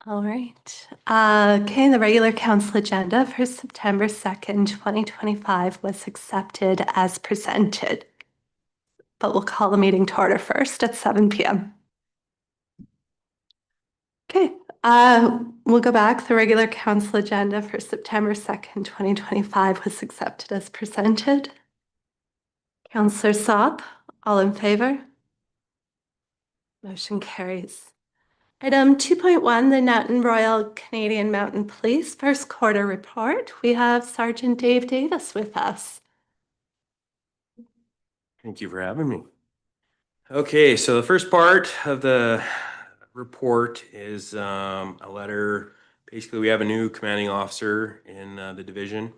All right. Okay, the regular council agenda for September 2nd, 2025 was accepted as presented. But we'll call the meeting to order first at 7 p.m. Okay, we'll go back. The regular council agenda for September 2nd, 2025 was accepted as presented. Councillor Sop, all in favor? Motion carries. Item 2.1, the Newton Royal Canadian Mounted Police first quarter report. We have Sergeant Dave Davis with us. Thank you for having me. Okay, so the first part of the report is a letter. Basically, we have a new commanding officer in the division,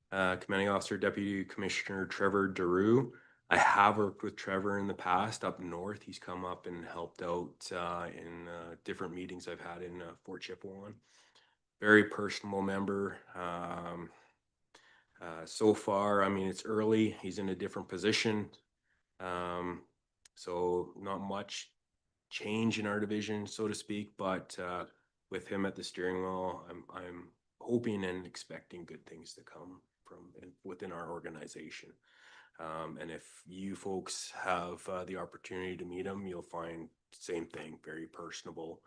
Commanding Officer Deputy Commissioner Trevor Daru. I have worked with Trevor in the past up north. He's come up and helped out in different meetings I've had in Fort Chipewyan. Very personable member. So far, I mean, it's early. He's in a different position. So not much change in our division, so to speak, but with him at the steering wheel, I'm hoping and expecting good things to come from within our organization. And if you folks have the opportunity to meet him, you'll find same thing, very personable,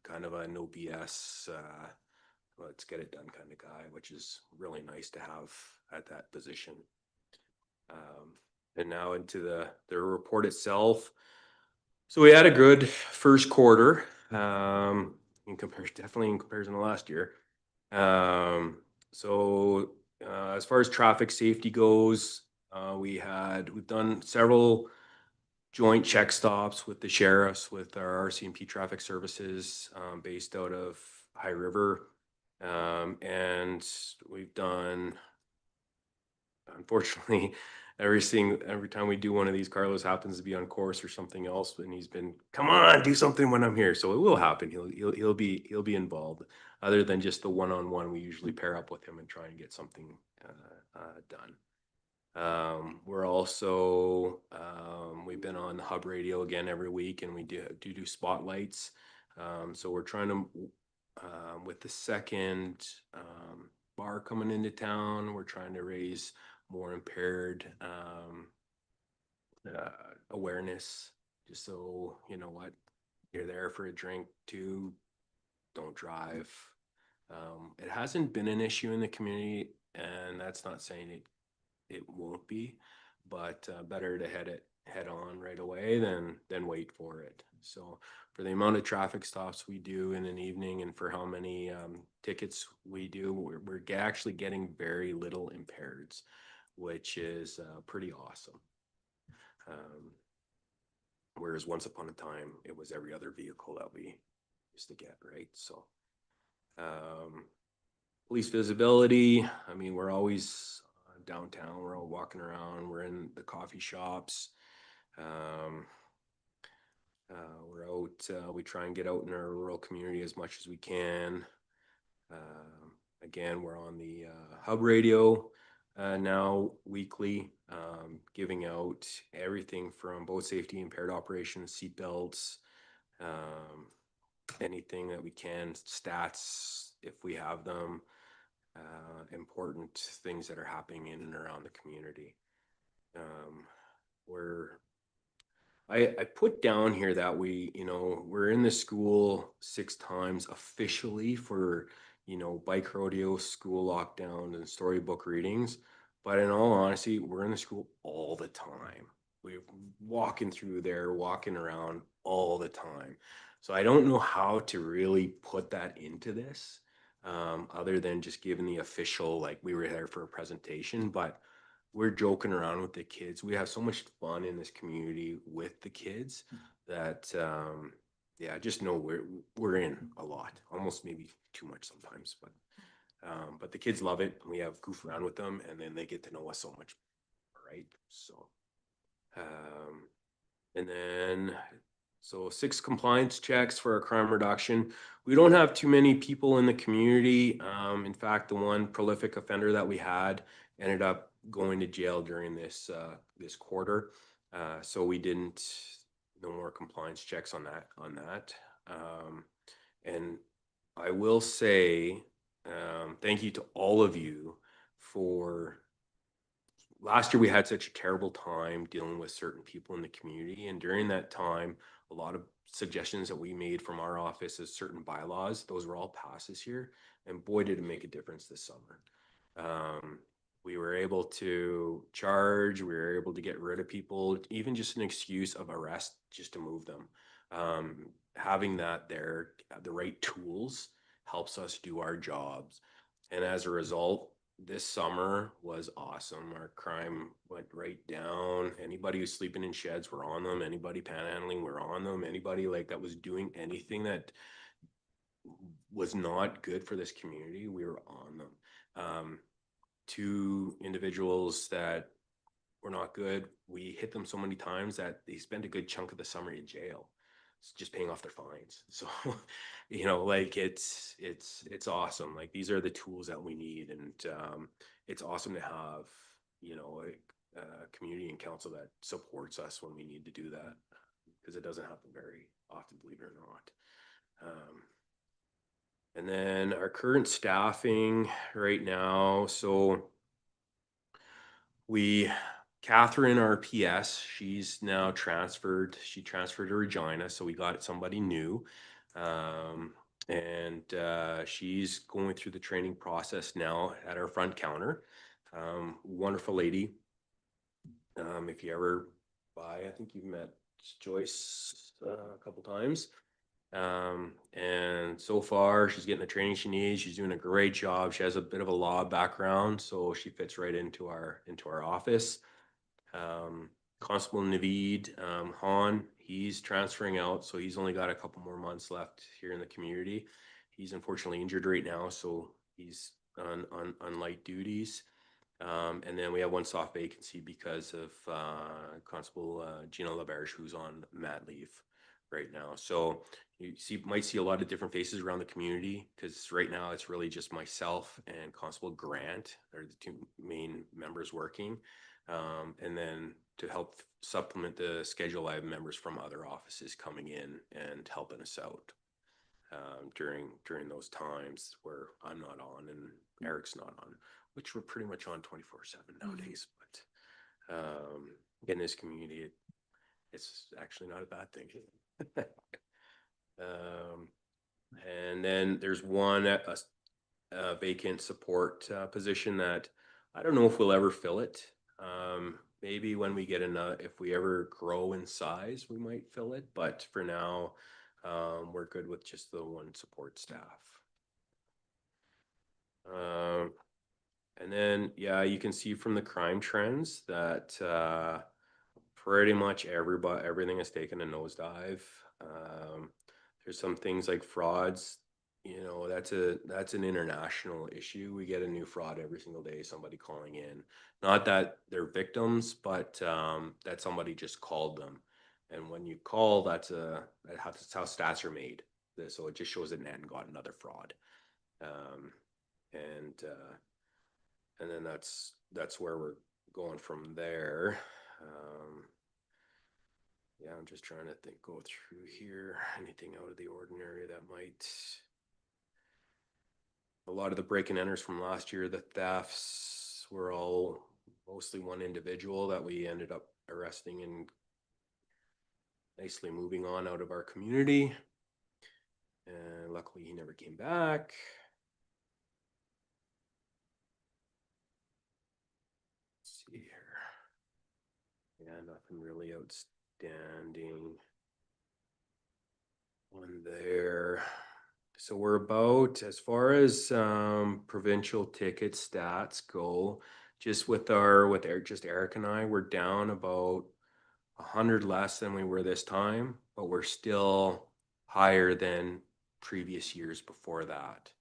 kind of a no BS, let's get it done kind of guy, which is really nice to have at that position. And now into the report itself. So we had a good first quarter, definitely in comparison to last year. As far as traffic safety goes, we've done several joint check stops with the sheriffs, with our RCMP traffic services, based out of High River. And we've done, unfortunately, every time we do one of these, Carlos happens to be on course or something else, and he's been, come on, do something when I'm here. So it will happen. He'll be involved. Other than just the one-on-one, we usually pair up with him and try and get something done. We're also we've been on the hub radio again every week, and we do spotlights. So we're trying to with the second bar coming into town, we're trying to raise more impaired awareness, just so you know what, you're there for a drink too, don't drive. It hasn't been an issue in the community, and that's not saying it won't be, but better to head on right away than wait for it. So for the amount of traffic stops we do in an evening, and for how many tickets we do, we're actually getting very little impaireds, which is pretty awesome. Whereas once upon a time, it was every other vehicle that we used to get, right? So police visibility, I mean, we're always downtown, we're all walking around, we're in the coffee shops. We're out, we try and get out in our rural community as much as we can. Again, we're on the hub radio now weekly, giving out everything from boat safety, impaired operations, seatbelts, anything that we can, stats if we have them, important things that are happening in and around the community. I put down here that we're in the school 6 times officially for, bike rodeo, school lockdown, and storybook readings. But in all honesty, we're in the school all the time. We're walking through there, walking around all the time. So I don't know how to really put that into this, other than just giving the official, like we were there for a presentation, but we're joking around with the kids. We have so much fun in this community with the kids that, yeah, just know we're in a lot, almost maybe too much sometimes, but the kids love it. We have goof around with them, and then they get to know us so much, right? So, and then, so 6 compliance checks for our crime reduction. We don't have too many people in the community. In fact, the one prolific offender that we had ended up going to jail during this quarter. So we didn't, no more compliance checks on that. And I will say, thank you to all of you for last year. We had such a terrible time dealing with certain people in the community. And during that time, a lot of suggestions that we made from our office as certain bylaws, those were all passed this year. And boy, did it make a difference this summer. We were able to charge, we were able to get rid of people, even just an excuse of arrest just to move them. Having that there, the right tools helps us do our jobs. And as a result, this summer was awesome. Our crime went right down. Anybody who's sleeping in sheds, we're on them. Anybody panhandling, we're on them. Anybody like that was doing anything that was not good for this community, we were on them. Two individuals that were not good, we hit them so many times that they spent a good chunk of the summer in jail, just paying off their fines. So, like it's awesome. Like these are the tools that we need, and it's awesome to have a community and council that supports us when we need to do that, because it doesn't happen very often, believe it or not. And then our current staffing right now. So Catherine, our PS, she's now transferred. She transferred to Regina. So we got somebody new. And she's going through the training process now at our front counter. Wonderful lady. If you ever buy, I think you've met Joyce a couple times. And so far she's getting the training she needs. She's doing a great job. She has a bit of a law background, so she fits right into our office. Constable Naveed Han, he's transferring out, so he's only got a couple more months left here in the community. He's unfortunately injured right now, so he's on light duties. And then we have one soft vacancy because of Constable Gina Laberge, who's on mat leave right now. So you might see a lot of different faces around the community, because right now it's really just myself and Constable Grant are the two main members working. And then to help supplement the schedule, I have members from other offices coming in and helping us out during those times where I'm not on and Eric's not on, which we're pretty much on 24/7 nowadays. But in this community, it's actually not a bad thing. And then there's one vacant support position that I don't know if we'll ever fill it. Maybe when we get if we ever grow in size, we might fill it. But for now, we're good with just the one support staff. And then, yeah, you can see from the crime trends that pretty much everything has taken a nosedive. There's some things like frauds. That's an international issue. We get a new fraud every single day, somebody calling in. Not that they're victims, but that somebody just called them. And when you call, that's how stats are made. So it just shows that Nanton got another fraud. And then that's where we're going from there. Yeah, I'm just trying to go through here. Anything out of the ordinary that might. A lot of the break and enters from last year, the thefts were all mostly one individual that we ended up arresting and nicely moving on out of our community. And luckily he never came back. Let's see here. Yeah, nothing really outstanding on there. So we're about, as far as provincial ticket stats go, just with Eric and I, we're down about 100 less than we were this time, but we're still higher than previous years before that.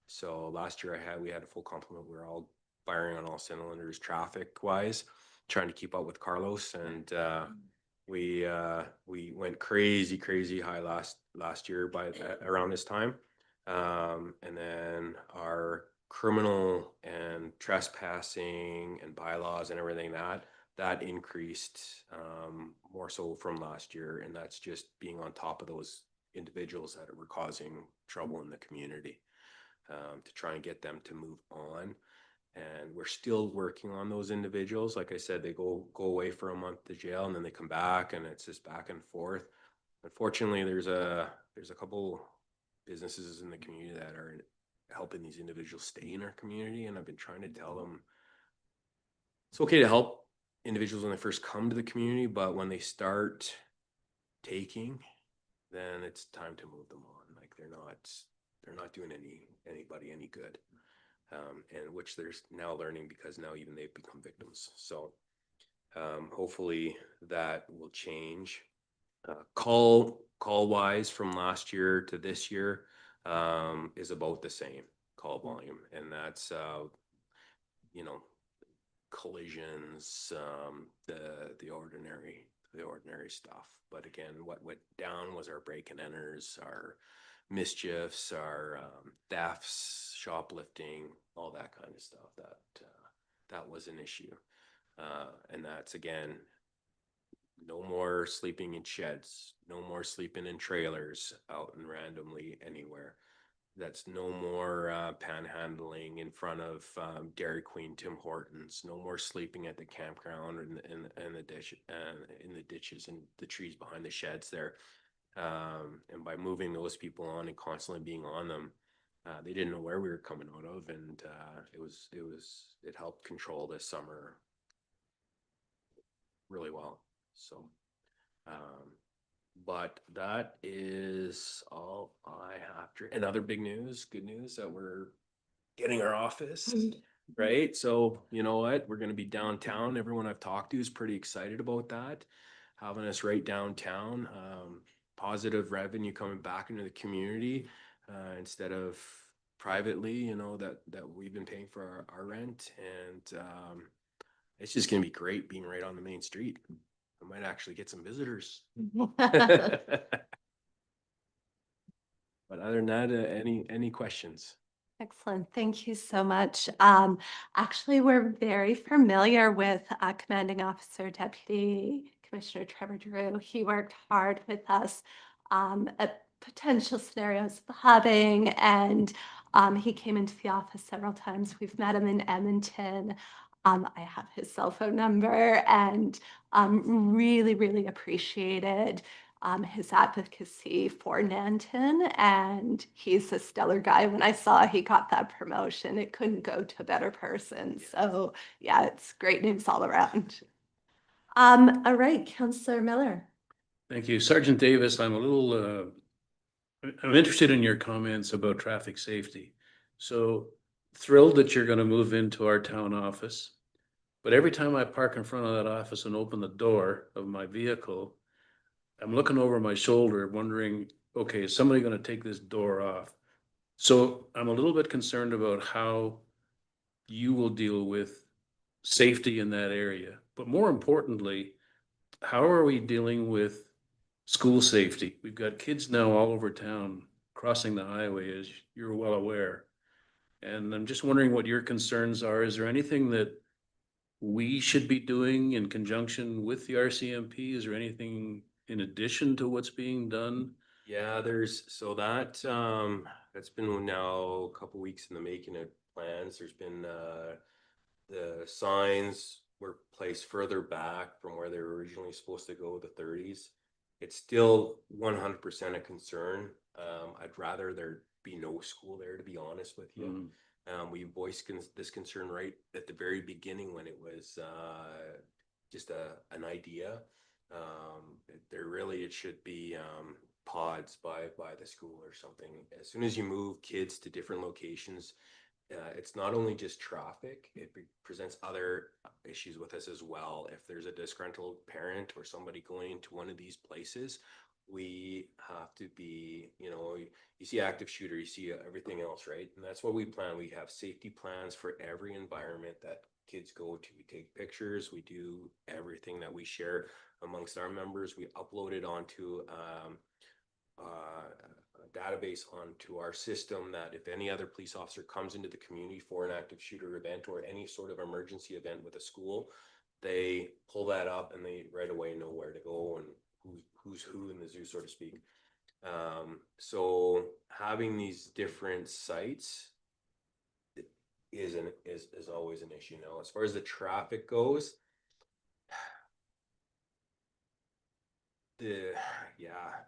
So last year we had a full complement. We were all firing on all cylinders traffic wise, trying to keep up with Carlos, and we went crazy high last year by around this time. And then our criminal and trespassing and bylaws and everything that increased more so from last year, and that's just being on top of those individuals that were causing trouble in the community, to try and get them to move on. And we're still working on those individuals. Like I said, they go away for a month to jail, and then they come back, and it's just back and forth. Unfortunately, there's a couple businesses in the community that are helping these individuals stay in our community, and I've been trying to tell them it's okay to help individuals when they first come to the community, but when they start taking, then it's time to move them on. Like they're not doing anybody any good. And which they're now learning, because now even they've become victims. So hopefully that will change. Call wise from last year to this year is about the same call volume, and that's collisions, the ordinary stuff. But again, what went down was our break and enters, our mischiefs, our thefts, shoplifting, all that kind of stuff. That was an issue, and that's again, no more sleeping in sheds, no more sleeping in trailers out and randomly anywhere. That's no more panhandling in front of Dairy Queen, Tim Hortons. No more sleeping at the campground and the ditch in the ditches and the trees behind the sheds there. And by moving those people on and constantly being on them, they didn't know where we were coming out of, and it helped control this summer really well. So, but that is all I have to. And other big news, good news, that we're getting our office, right? So you know what? We're going to be downtown. Everyone I've talked to is pretty excited about that, having us right downtown. Positive revenue coming back into the community instead of privately, that we've been paying for our rent. And it's just going to be great being right on the main street. I might actually get some visitors. But other than that, any questions? Excellent. Thank you so much. Actually, we're very familiar with Commanding Officer Deputy Commissioner Trevor Drew. He worked hard with us at potential scenarios of hubbing, and he came into the office several times. We've met him in Edmonton. I have his cell phone number, and really, really appreciated his advocacy for Nanton, and he's a stellar guy. When I saw he got that promotion, it couldn't go to a better person. So yeah, it's great news all around. All right, Councillor Miller. Thank you. Sergeant Davis, I'm interested in your comments about traffic safety. So thrilled that you're going to move into our town office. But every time I park in front of that office and open the door of my vehicle, I'm looking over my shoulder wondering, okay, is somebody going to take this door off? So I'm a little bit concerned about how you will deal with safety in that area. But more importantly, how are we dealing with school safety? We've got kids now all over town crossing the highway, as you're well aware. And I'm just wondering what your concerns are. Is there anything that we should be doing in conjunction with the RCMP? Is there anything in addition to what's being done? Yeah, that's been now a couple weeks in the making of plans. There's been the signs were placed further back from where they were originally supposed to go, the 30s. It's still 100% a concern. I'd rather there be no school there, to be honest with you. We voiced this concern right at the very beginning when it was just an idea. It should be pods by the school or something. As soon as you move kids to different locations, it's not only just traffic, it presents other issues with us as well. If there's a disgruntled parent or somebody going to one of these places, we have to be, you see active shooter, you see everything else, right? And that's what we plan. We have safety plans for every environment that kids go to. We take pictures, we do everything that we share amongst our members. We upload it onto a database onto our system, that if any other police officer comes into the community for an active shooter event or any sort of emergency event with a school, they pull that up and they right away know where to go and who's who in the zoo, so to speak. So having these different sites is always an issue. Now, as far as the traffic goes, yeah,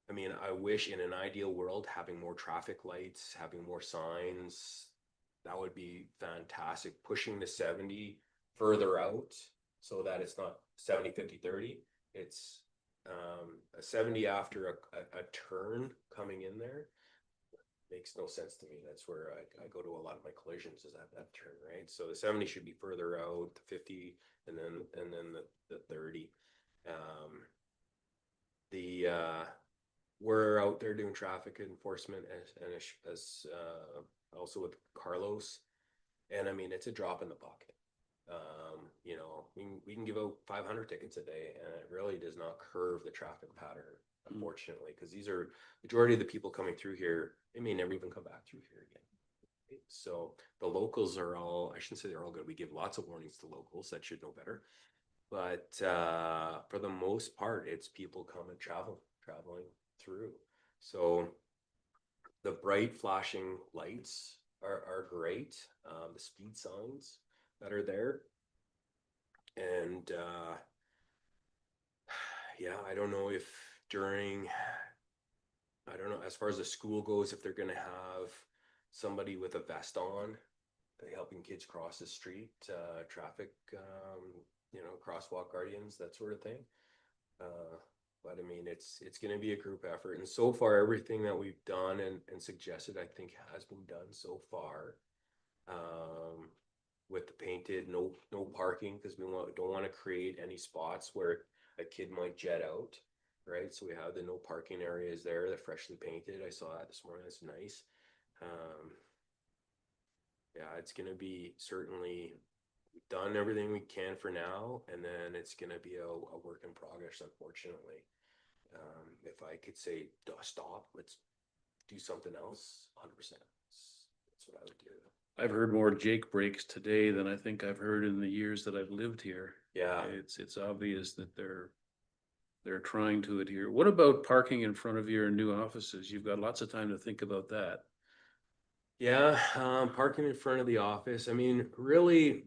I mean, I wish in an ideal world having more traffic lights, having more signs, that would be fantastic. Pushing the 70 further out so that it's not 70, 50, 30. It's a 70 after a turn coming in there makes no sense to me. That's where I go to a lot of my collisions is at that turn, right? So the 70 should be further out, the 50, and then the 30. The we're out there doing traffic enforcement as also with Carlos, and I mean it's a drop in the bucket. You know, we can give out 500 tickets a day, and it really does not curve the traffic pattern, unfortunately, because these are majority of the people coming through here. They may never even come back through here again. So the locals are all, I shouldn't say they're all good. We give lots of warnings to locals that should know better. But for the most part, it's people coming traveling through. So the bright flashing lights are great. The speed signs that are there. And yeah, I don't know if during, I don't know, as far as the school goes, if they're going to have somebody with a vest on, helping kids cross the street, traffic, you know, crosswalk guardians, that sort of thing. But I mean, it's going to be a group effort. And so far, everything that we've done and suggested, I think has been done so far. With the painted, no parking, because we don't want to create any spots where a kid might jet out, right? So we have the no parking areas there, they're freshly painted. I saw that this morning. That's nice. Yeah, it's going to be certainly done everything we can for now, and then it's going to be a work in progress, unfortunately. If I could say stop, let's do something else, 100%. That's what I would do. I've heard more Jake breaks today than I think I've heard in the years that I've lived here. Yeah. It's obvious that they're trying to adhere. What about parking in front of your new offices? You've got lots of time to think about that. Yeah, parking in front of the office. I mean, really,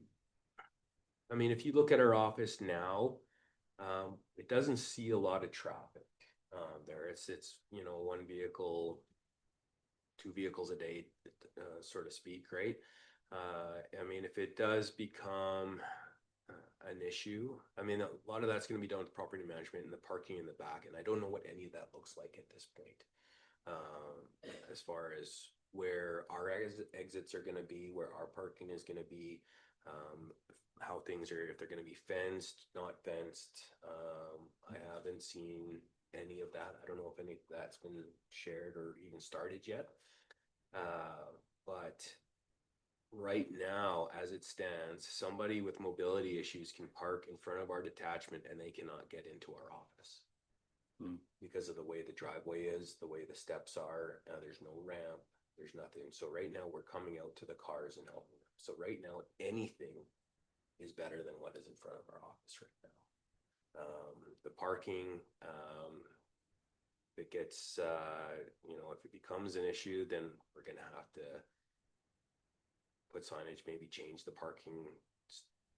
I mean, if you look at our office now, it doesn't see a lot of traffic there. It's you know, one vehicle, two vehicles a day, so to speak, right? I mean, if it does become an issue, I mean, a lot of that's going to be done with property management and the parking in the back, and I don't know what any of that looks like at this point. As far as where our exits are going to be, where our parking is going to be, how things are, if they're going to be fenced, not fenced. I haven't seen any of that. I don't know if any of that's been shared or even started yet. But right now, as it stands, somebody with mobility issues can park in front of our detachment and they cannot get into our office. Because of the way the driveway is, the way the steps are. There's no ramp, there's nothing. So right now we're coming out to the cars and helping them. So right now, anything is better than what is in front of our office right now. The parking, if it gets, you know, if it becomes an issue, then we're going to have to put signage, maybe change the parking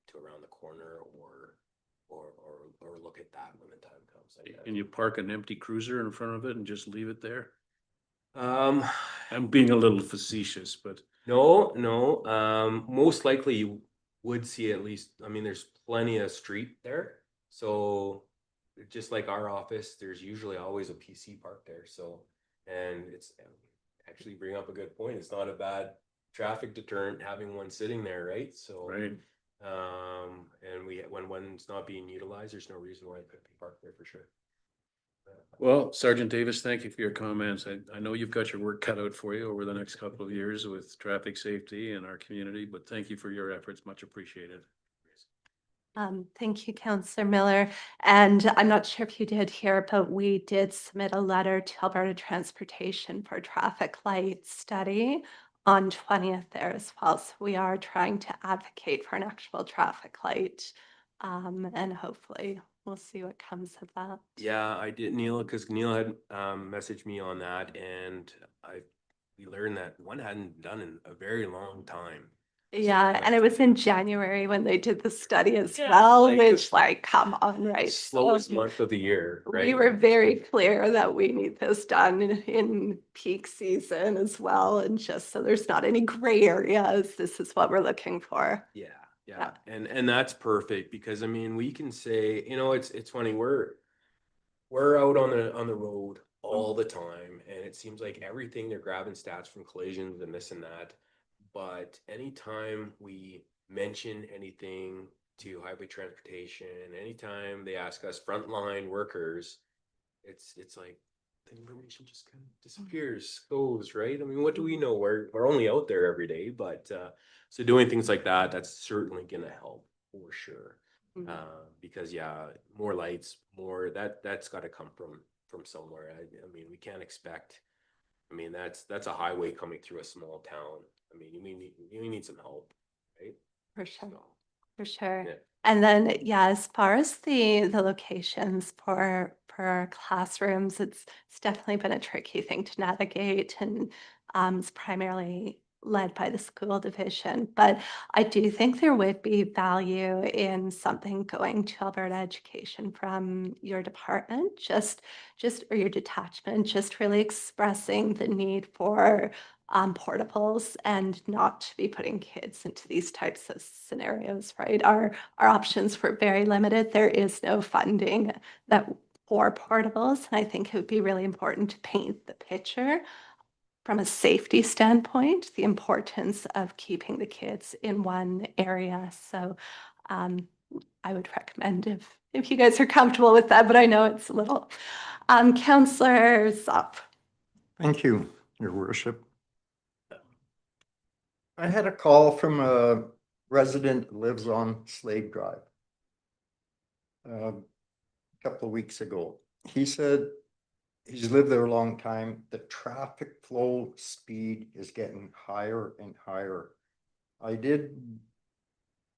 to around the corner or look at that when the time comes. Can you park an empty cruiser in front of it and just leave it there? I'm being a little facetious, but no. Most likely you would see at least, I mean, there's plenty of street there. So just like our office, there's usually always a PC parked there. So, and it's actually bring up a good point. It's not a bad traffic deterrent having one sitting there, right? So, right. And when one's not being utilized, there's no reason why it couldn't be parked there for sure. Well, Sergeant Davis, thank you for your comments. I know you've got your work cut out for you over the next couple of years with traffic safety in our community, but thank you for your efforts. Much appreciated. Thank you, Councillor Miller. And I'm not sure if you did hear, but we did submit a letter to Alberta Transportation for a traffic light study on 20th there as well. So we are trying to advocate for an actual traffic light, and hopefully we'll see what comes of that. Yeah, I did, Neil, because Neil had messaged me on that, and we learned that one hadn't done in a very long time. Yeah, and it was in January when they did the study as Yeah, well, like, which like, come on, right? Slowest So month of the year, we right? were very clear that we need this done in peak season as well. And just so there's not any gray areas, this is what we're looking for. Yeah, Yeah. and that's perfect because I mean we can say, you know, it's funny, we're out on the road all the time, and it seems like everything they're grabbing stats from collisions and this and that. But anytime we mention anything to highway transportation, anytime they ask us frontline workers, it's like the information just kind of disappears, goes, right? I mean, what do we know? We're only out there every day, but so doing things like that, that's certainly gonna help for sure. Because yeah, more lights, more that's got to come from somewhere. I mean, we can't expect. I mean, that's a highway coming through a small town. I mean, you need some help, right? For sure. So, For sure. yeah. And then, yeah, as far as the locations for our classrooms, it's definitely been a tricky thing to navigate, and it's primarily led by the school division. But I do think there would be value in something going to Alberta Education from your department, just or your detachment, just really expressing the need for portables and not to be putting kids into these types of scenarios, right? Our options were very limited. There is no funding that for portables, and I think it would be really important to paint the picture from a safety standpoint, the importance of keeping the kids in one area. So I would recommend if you guys are comfortable with that, but I know it's a little. Councillor Zopp. Thank you, Your Worship. I had a call from a resident who lives on Slade Drive a couple of weeks ago. He said he's lived there a long time. The traffic flow speed is getting higher and higher. I did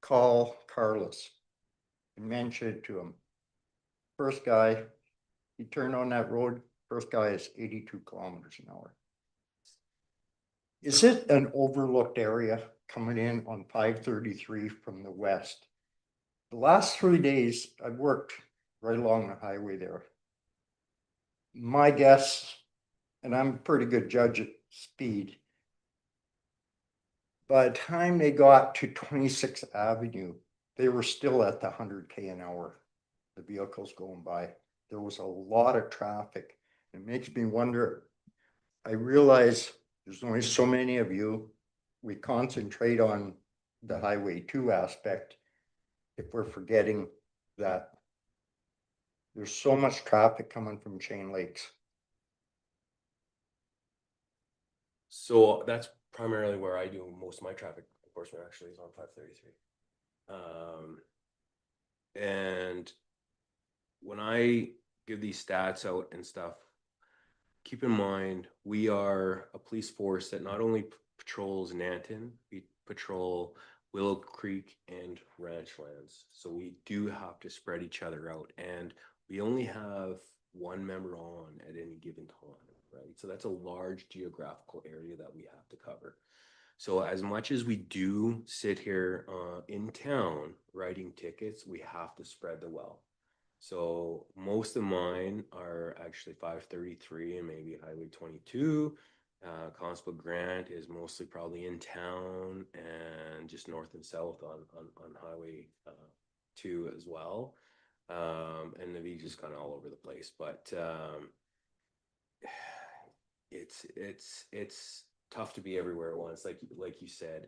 call Carlos and mention it to him. First guy, he turned on that road, first guy is 82 kilometers an hour. Is it an overlooked area coming in on 533 from the west? The last 3 days, I've worked right along the highway there. My guess, and I'm a pretty good judge at speed, by the time they got to 26th Avenue, they were still at the 100K an hour. The vehicles going by. There was a lot of traffic. It makes me wonder. I realize there's only so many of you. We concentrate on the Highway 2 aspect if we're forgetting that there's so much traffic coming from Chain Lakes. So that's primarily where I do most of my traffic enforcement, actually, is on 533. And when I give these stats out and stuff, keep in mind, we are a police force that not only patrols Nanton, we patrol Willow Creek and Ranchlands. So we do have to spread each other out, and we only have one member on at any given time, right? So that's a large geographical area that we have to cover. So as much as we do sit here in town writing tickets, we have to spread the wealth. So most of mine are actually 533 and maybe Highway 22. Constable Grant is mostly probably in town and just north and south on Highway 2 as well. And the just kind of all over the place, but it's tough to be everywhere at once, like you said.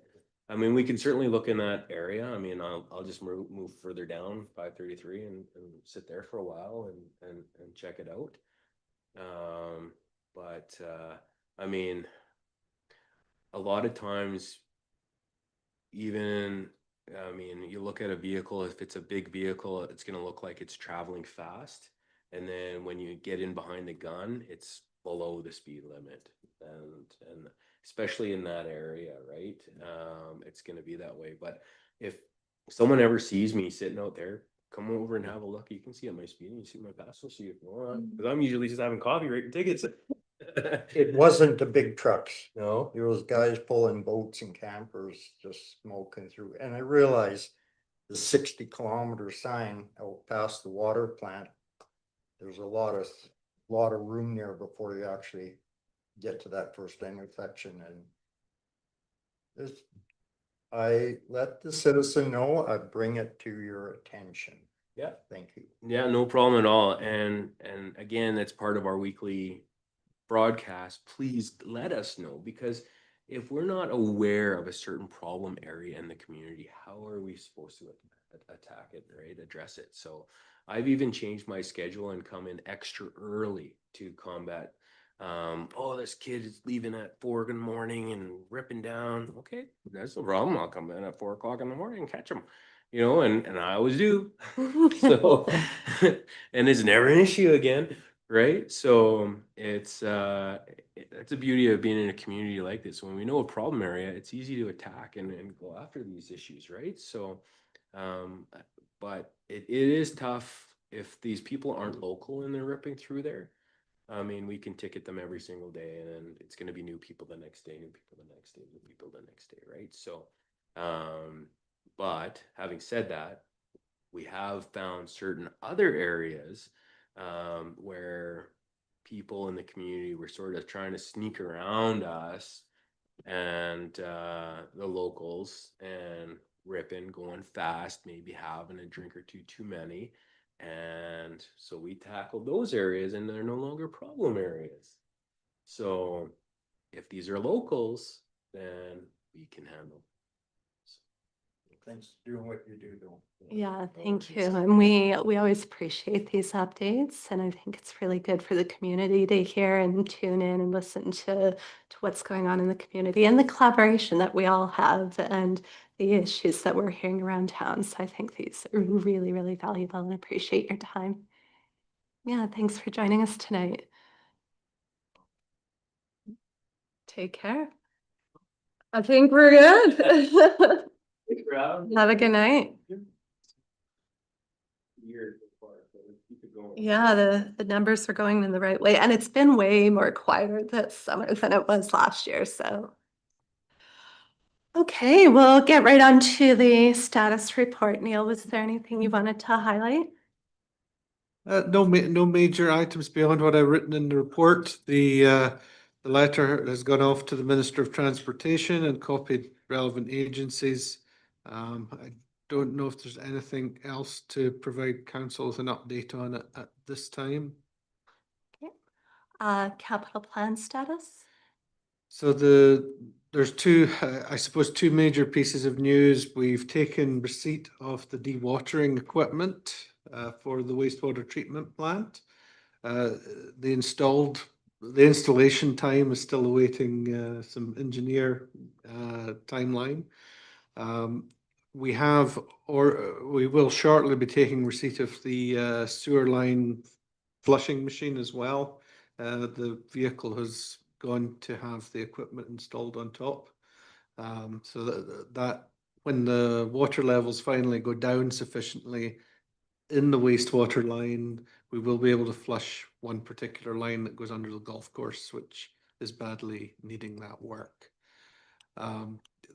I mean, we can certainly look in that area. I mean, I'll just move further down 533 and sit there for a while and check it out. But I mean, a lot of times, even, I mean, you look at a vehicle, if it's a big vehicle, it's going to look like it's traveling fast. And then when you get in behind the gun, it's below the speed limit. And especially in that area, right? It's going to be that way. But if someone ever sees me sitting out there come over and have a look. You can see on my speeding, you see my pass, so see if you want, because I'm usually just having coffee, writing tickets. It wasn't the big trucks. No, There was guys pulling boats and campers just smoking through. And I realized the 60-kilometer sign out past the water plant, there's a lot of room there before you actually get to that first intersection. And this, I let the citizen know, I bring it to your attention. yeah. Thank you. Yeah, no problem at all. And again, that's part of our weekly broadcast. Please let us know, because if we're not aware of a certain problem area in the community, how are we supposed to attack it, right? Address it. So I've even changed my schedule and come in extra early to combat. Oh, this kid is leaving at 4 in the morning and ripping down. Okay, that's no problem. I'll come in at 4 o'clock in the morning and catch him. You know, and I always do. So, and it's never an issue again, right? So it's that's the beauty of being in a community like this. When we know a problem area, it's easy to attack and go after these issues, right? So, but it is tough if these people aren't local and they're ripping through there. I mean, we can ticket them every single day, and then it's going to be new people the next day, new people the next day, new people the next day, right? So, but having said that, we have found certain other areas where people in the community were sort of trying to sneak around us and the locals and ripping, going fast, maybe having a drink or two too many. And so we tackled those areas, and they're no longer problem areas. So if these are locals, then we can handle. Thanks for doing what you do, though. Yeah, thank you. And we always appreciate these updates. And I think it's really good for the community to hear and tune in and listen to what's going on in the community and the collaboration that we all have and the issues that we're hearing around town. So I think these are really, really valuable and appreciate your time. Yeah, thanks for joining us tonight. Take care. I think we're good. Have a good night. Yeah, the numbers are going in the right way, and it's been way more quieter this summer than it was last year, so. Okay, we'll get right on to the status report. Neil, was there anything you wanted to highlight? No major items beyond what I've written in the report. The letter has gone off to the Minister of Transportation and copied relevant agencies. I don't know if there's anything else to provide council with an update on it at this time. Okay. Capital plan status? So there's two, I suppose, two major pieces of news. We've taken receipt of the dewatering equipment for the wastewater treatment plant. The installation time is still awaiting some engineer timeline. We will shortly be taking receipt of the sewer line flushing machine as well. The vehicle has gone to have the equipment installed on top. So that when the water levels finally go down sufficiently in the wastewater line, we will be able to flush one particular line that goes under the golf course, which is badly needing that work.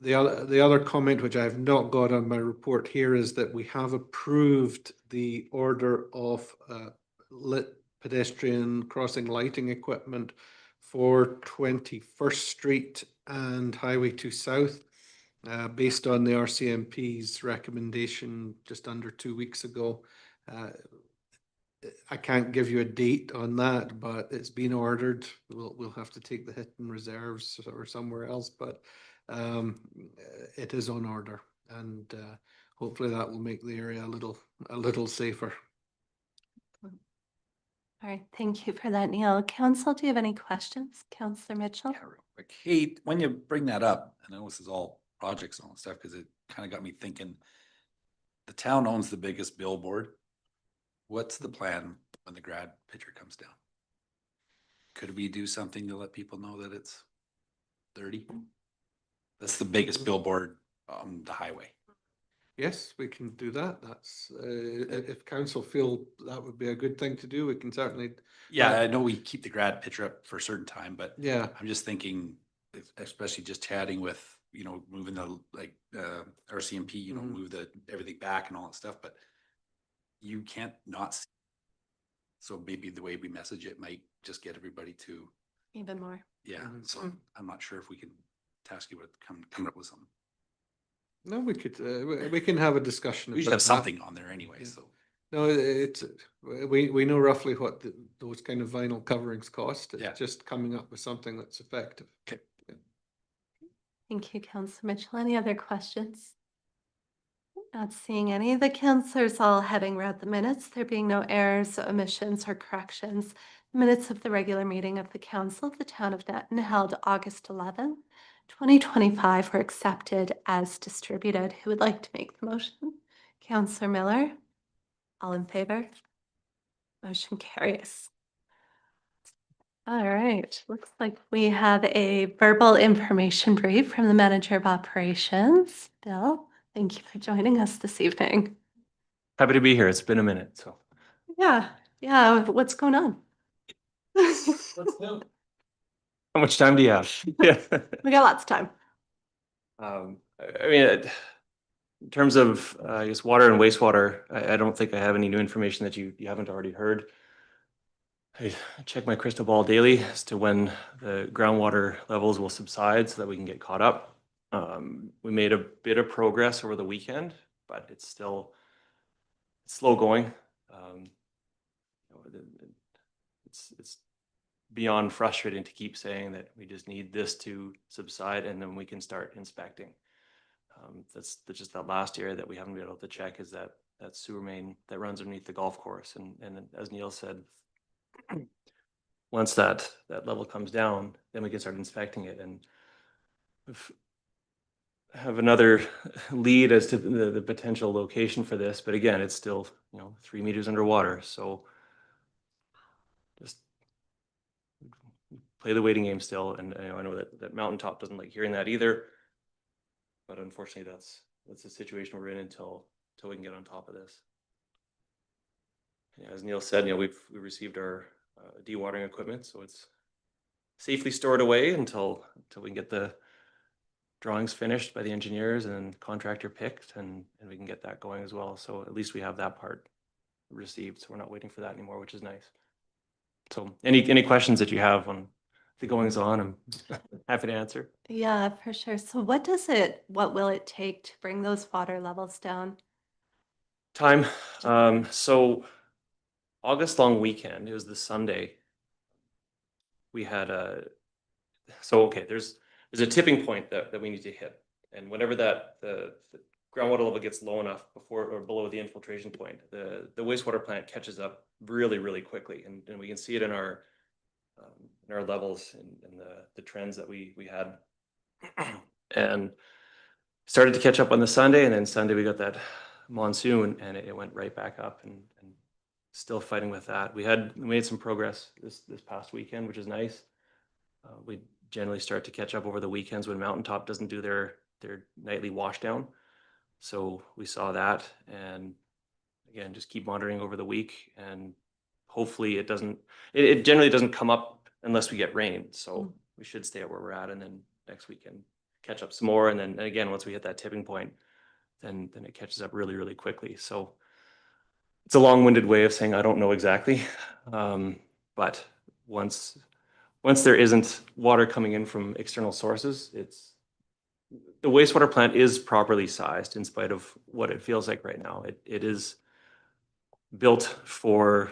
The other comment, which I have not got on my report here, is that we have approved the order of lit pedestrian crossing lighting equipment for 21st Street and Highway 2 South, based on the RCMP's recommendation just under 2 weeks ago. I can't give you a date on that, but it's been ordered. We'll have to take the hit in reserves or somewhere else, but it is on order, and hopefully that will make the area a little safer. All right, thank you for that, Neil. Council, do you have any questions? Councillor Mitchell? Yeah, real quick. Hey, when you bring that up, I know this is all projects and all that stuff, because it kind of got me thinking. The town owns the biggest billboard. What's the plan when the grad picture comes down? Could we do something to let people know that it's 30? That's the biggest billboard on the highway. Yes, we can do that. That's, if council feel that would be a good thing to do, we can certainly, Yeah, I know we keep the grad picture up for a certain time, but yeah. I'm just thinking, especially just chatting with, moving the, like, RCMP, Mhm. move everything back and all that stuff, but you can't not see. So maybe the way we message it might just get everybody to, Even more. yeah, Mhm. so I'm not sure if we can task you with coming up with something. No, we could, we can have a discussion. We should have about that. something on there anyway, Yeah. so. No, it's, we know roughly what those kind of vinyl coverings cost. Yeah. It's just coming up with something that's effective. Okay. Thank you, Councillor Mitchell. Any other questions? Not seeing any. The councillors all having read the minutes, there being no errors, omissions, or corrections. Minutes of the regular meeting of the Council of the Town of Netton held August 11th, 2025 were accepted as distributed. Who would like to make the motion? Councillor Miller? All in favor? Motion carries. All right, looks like we have a verbal information brief from the Manager of Operations. Bill, thank you for joining us this evening. Happy to be here. It's been a minute, so. Yeah, what's going on? How much time do you have? Yeah. We got lots of time. I mean, in terms of, I guess, water and wastewater, I don't think I have any new information that you haven't already heard. I check my crystal ball daily as to when the groundwater levels will subside so that we can get caught up. We made a bit of progress over the weekend, but it's still slow going. It's beyond frustrating to keep saying that we just need this to subside and then we can start inspecting. That's just that last area that we haven't been able to check is that sewer main that runs underneath the golf course. And as Neil said, once that level comes down, then we can start inspecting it and have another lead as to the potential location for this. But again, it's still 3 meters underwater. So just play the waiting game still. And I know that Mountaintop doesn't like hearing that either. But unfortunately, that's the situation we're in until we can get on top of this. Yeah, as Neil said, we received our dewatering equipment, so it's safely stored away until we can get the drawings finished by the engineers and contractor picked, and we can get that going as well. So at least we have that part received, so we're not waiting for that anymore, which is nice. So any questions that you have on the goings on, I'm happy to answer. Yeah, for sure. So what will it take to bring those water levels down? Time. So August long weekend, it was the Sunday. We had there's a tipping point that we need to hit. And whenever the groundwater level gets low enough before or below the infiltration point, the wastewater plant catches up really, really quickly. And we can see it in our levels and the trends that we had. And started to catch up on the Sunday, and then Sunday we got that monsoon and it went right back up and still fighting with that. We made some progress this past weekend, which is nice. We generally start to catch up over the weekends when Mountaintop doesn't do their nightly washdown. So we saw that, and again, just keep monitoring over the week, and hopefully it generally doesn't come up unless we get rain. So we should stay at where we're at, and then next weekend catch up some more. And then again, once we hit that tipping point, then it catches up really, really quickly. So it's a long-winded way of saying I don't know exactly. But once there isn't water coming in from external sources, the wastewater plant is properly sized in spite of what it feels like right now. It is built for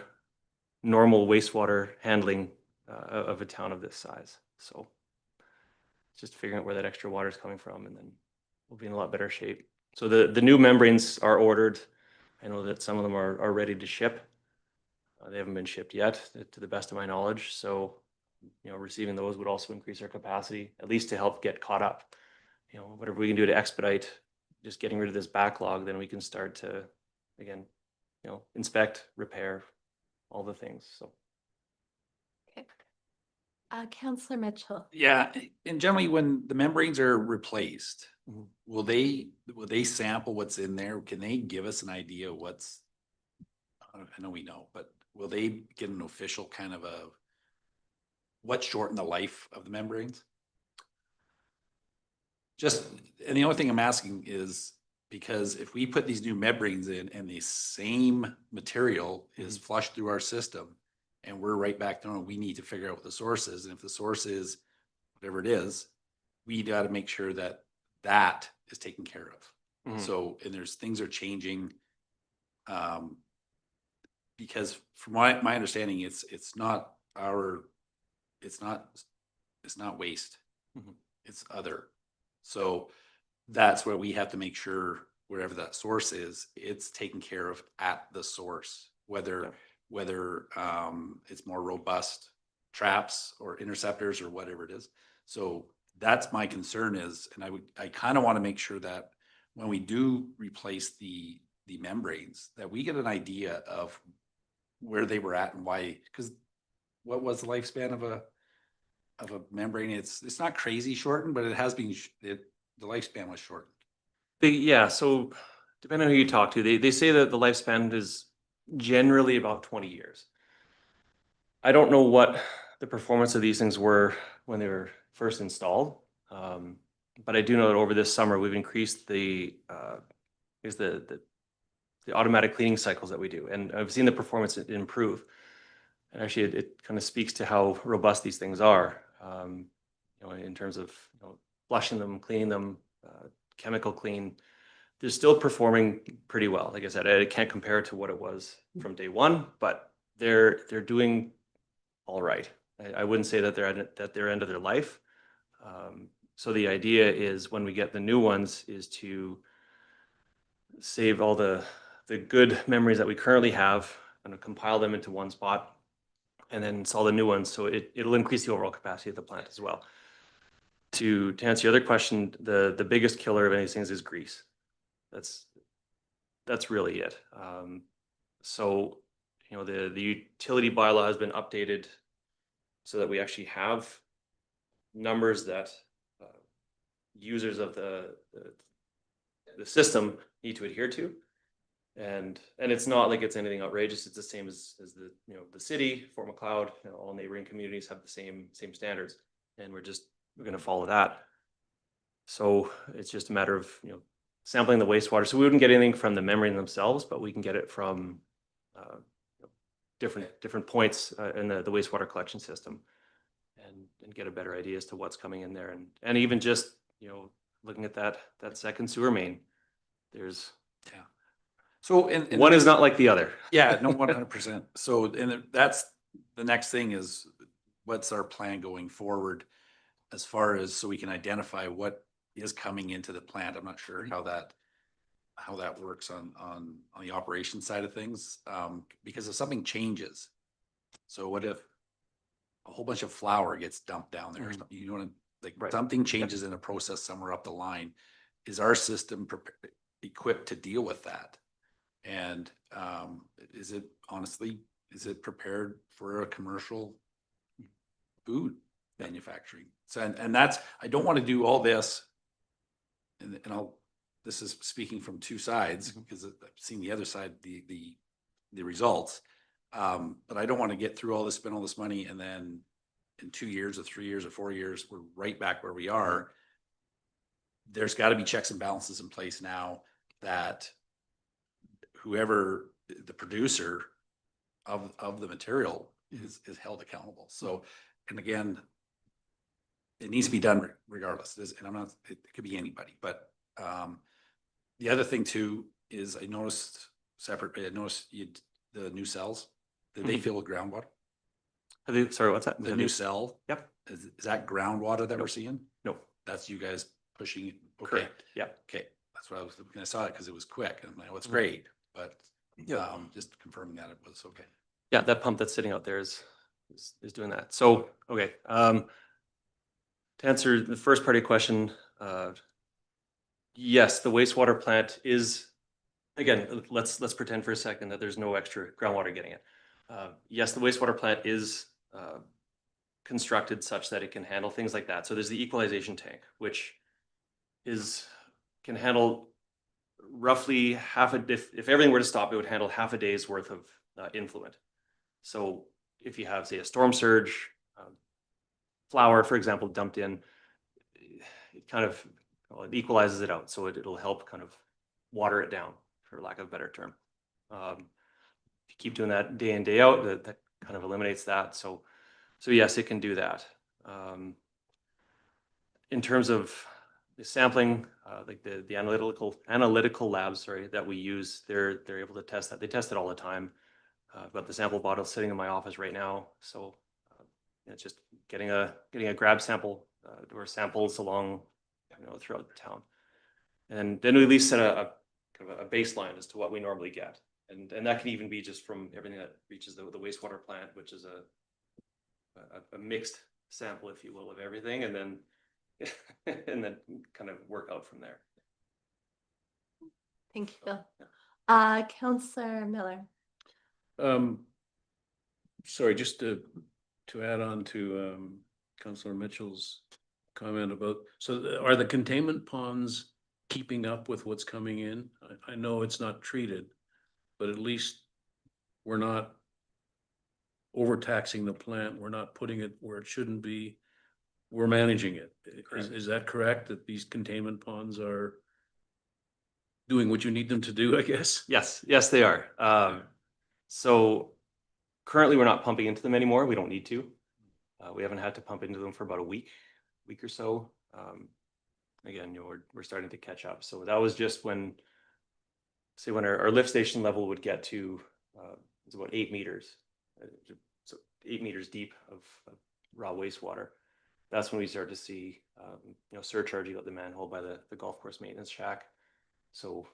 normal wastewater handling of a town of this size. So just figuring out where that extra water is coming from, and then we'll be in a lot better shape. So the new membranes are ordered. I know that some of them are ready to ship. They haven't been shipped yet, to the best of my knowledge. So, receiving those would also increase our capacity, at least to help get caught up. Whatever we can do to expedite just getting rid of this backlog, then we can start to, again, inspect, repair, all the things. So. Okay. Counselor Mitchell. Yeah, and generally when the membranes are replaced, Mhm. will they sample what's in there? Can they give us an idea what's? I know we know, but will they get an official kind of a what shortened the life of the membranes? Just, and the only thing I'm asking is because if we put these new membranes in and the same material is flushed through our system and we're right back down, we need to figure out what the source is. And if the source is whatever it is, we got to make sure that that is taken care of. Mhm. So, and there's things are changing. Because from my understanding, it's not it's not waste. Mhm. It's other. So that's where we have to make sure wherever that source is, it's taken care of at the source, Yeah. whether it's more robust traps or interceptors or whatever it is. So that's my concern is, and I kind of want to make sure that when we do replace the membranes, that we get an idea of where they were at and why, because what was the lifespan of a membrane? It's not crazy shortened, but it has been, the lifespan was shortened. Yeah, so depending on who you talk to, they say that the lifespan is generally about 20 years. I don't know what the performance of these things were when they were first installed. But I do know that over this summer, we've increased the automatic cleaning cycles that we do. And I've seen the performance improve. And actually it kind of speaks to how robust these things are, in terms of, flushing them, cleaning them, chemical clean. They're still performing pretty well. Like I said, I can't compare it to what it was from day one, but they're doing all right. I wouldn't say that they're at their end of their life. So the idea is when we get the new ones is to save all the good memories that we currently have and compile them into one spot and then install the new ones. So it'll increase the overall capacity of the plant as well. To answer your other question, the biggest killer of any of these things is grease. That's really it. So, the utility bylaw has been updated so that we actually have numbers that users of the system need to adhere to. And it's not like it's anything outrageous. It's the same as the city, Fort McLeod, all neighboring communities have the same standards, and we're going to follow that. So it's just a matter of sampling the wastewater. So we wouldn't get anything from the membrane themselves, but we can get it from different points in the wastewater collection system, and get a better idea as to what's coming in there, and even just looking at that second sewer main. There's So, and one is not like the other. Yeah, no, 100%. So, and that's the next thing is what's our plan going forward as far as so we can identify what is coming into the plant. I'm not sure how that works on the operation side of things. Because if something changes, so what if a whole bunch of flour gets dumped down there? You know what I'm like? Right. Something changes in a process somewhere up the line. Is our system equipped to deal with that? And is it prepared for a commercial food manufacturing? So, and that's, I don't want to do all this. And this is speaking from two sides because I've seen the other side, the results. But I don't want to get through all this, spend all this money, and then in 2 years or 3 years or 4 years, we're right back where we are. There's got to be checks and balances in place now that whoever the producer of the material is held accountable. So, and again, it needs to be done regardless. And it could be anybody, but the other thing too is I noticed the new cells, did they fill with groundwater? Sorry, what's that? The new cell? Yep. Is that groundwater that we're seeing? No. That's you guys pushing it? Okay. Correct. Yeah. Okay. That's what I was looking. I saw it because it was quick and I'm like, well, it's great, but just confirming that it was okay. Yeah, that pump that's sitting out there is doing that. So, okay. To answer the first part of your question, yes, the wastewater plant is, again, let's pretend for a second that there's no extra groundwater getting it. Yes, the wastewater plant is constructed such that it can handle things like that. So there's the equalization tank, which can handle roughly if everything were to stop, it would handle half a day's worth of influent. So if you have, say, a storm surge, flour, for example, dumped in, it kind of it equalizes it out. So it'll help kind of water it down, for lack of a better term. If you keep doing that day in, day out, that kind of eliminates that. So yes, it can do that. In terms of the sampling, like the analytical labs, that we use, they're able to test that. They test it all the time. I've got the sample bottle sitting in my office right now, so it's just getting a grab sample or samples along, throughout the town, and then we at least set a kind of a baseline as to what we normally get, and that can even be just from everything that reaches the wastewater plant, which is a mixed sample, if you will, of everything, and then kind of work out from there. Thank you, Bill. Councillor Miller. Sorry, just to add on to Councillor Mitchell's comment about, so are the containment ponds keeping up with what's coming in? I know it's not treated, but at least we're not overtaxing the plant. We're not putting it where it shouldn't be. We're managing it. Is that correct? That these containment ponds are doing what you need them to do, I guess? Yes, they are. So currently we're not pumping into them anymore. We don't need to. We haven't had to pump into them for about a week or so. Again, we're starting to catch up. So that was just when our lift station level would get to it's about 8 meters, so 8 meters deep of raw wastewater. That's when we start to see surcharging out the manhole by the golf course maintenance shack. So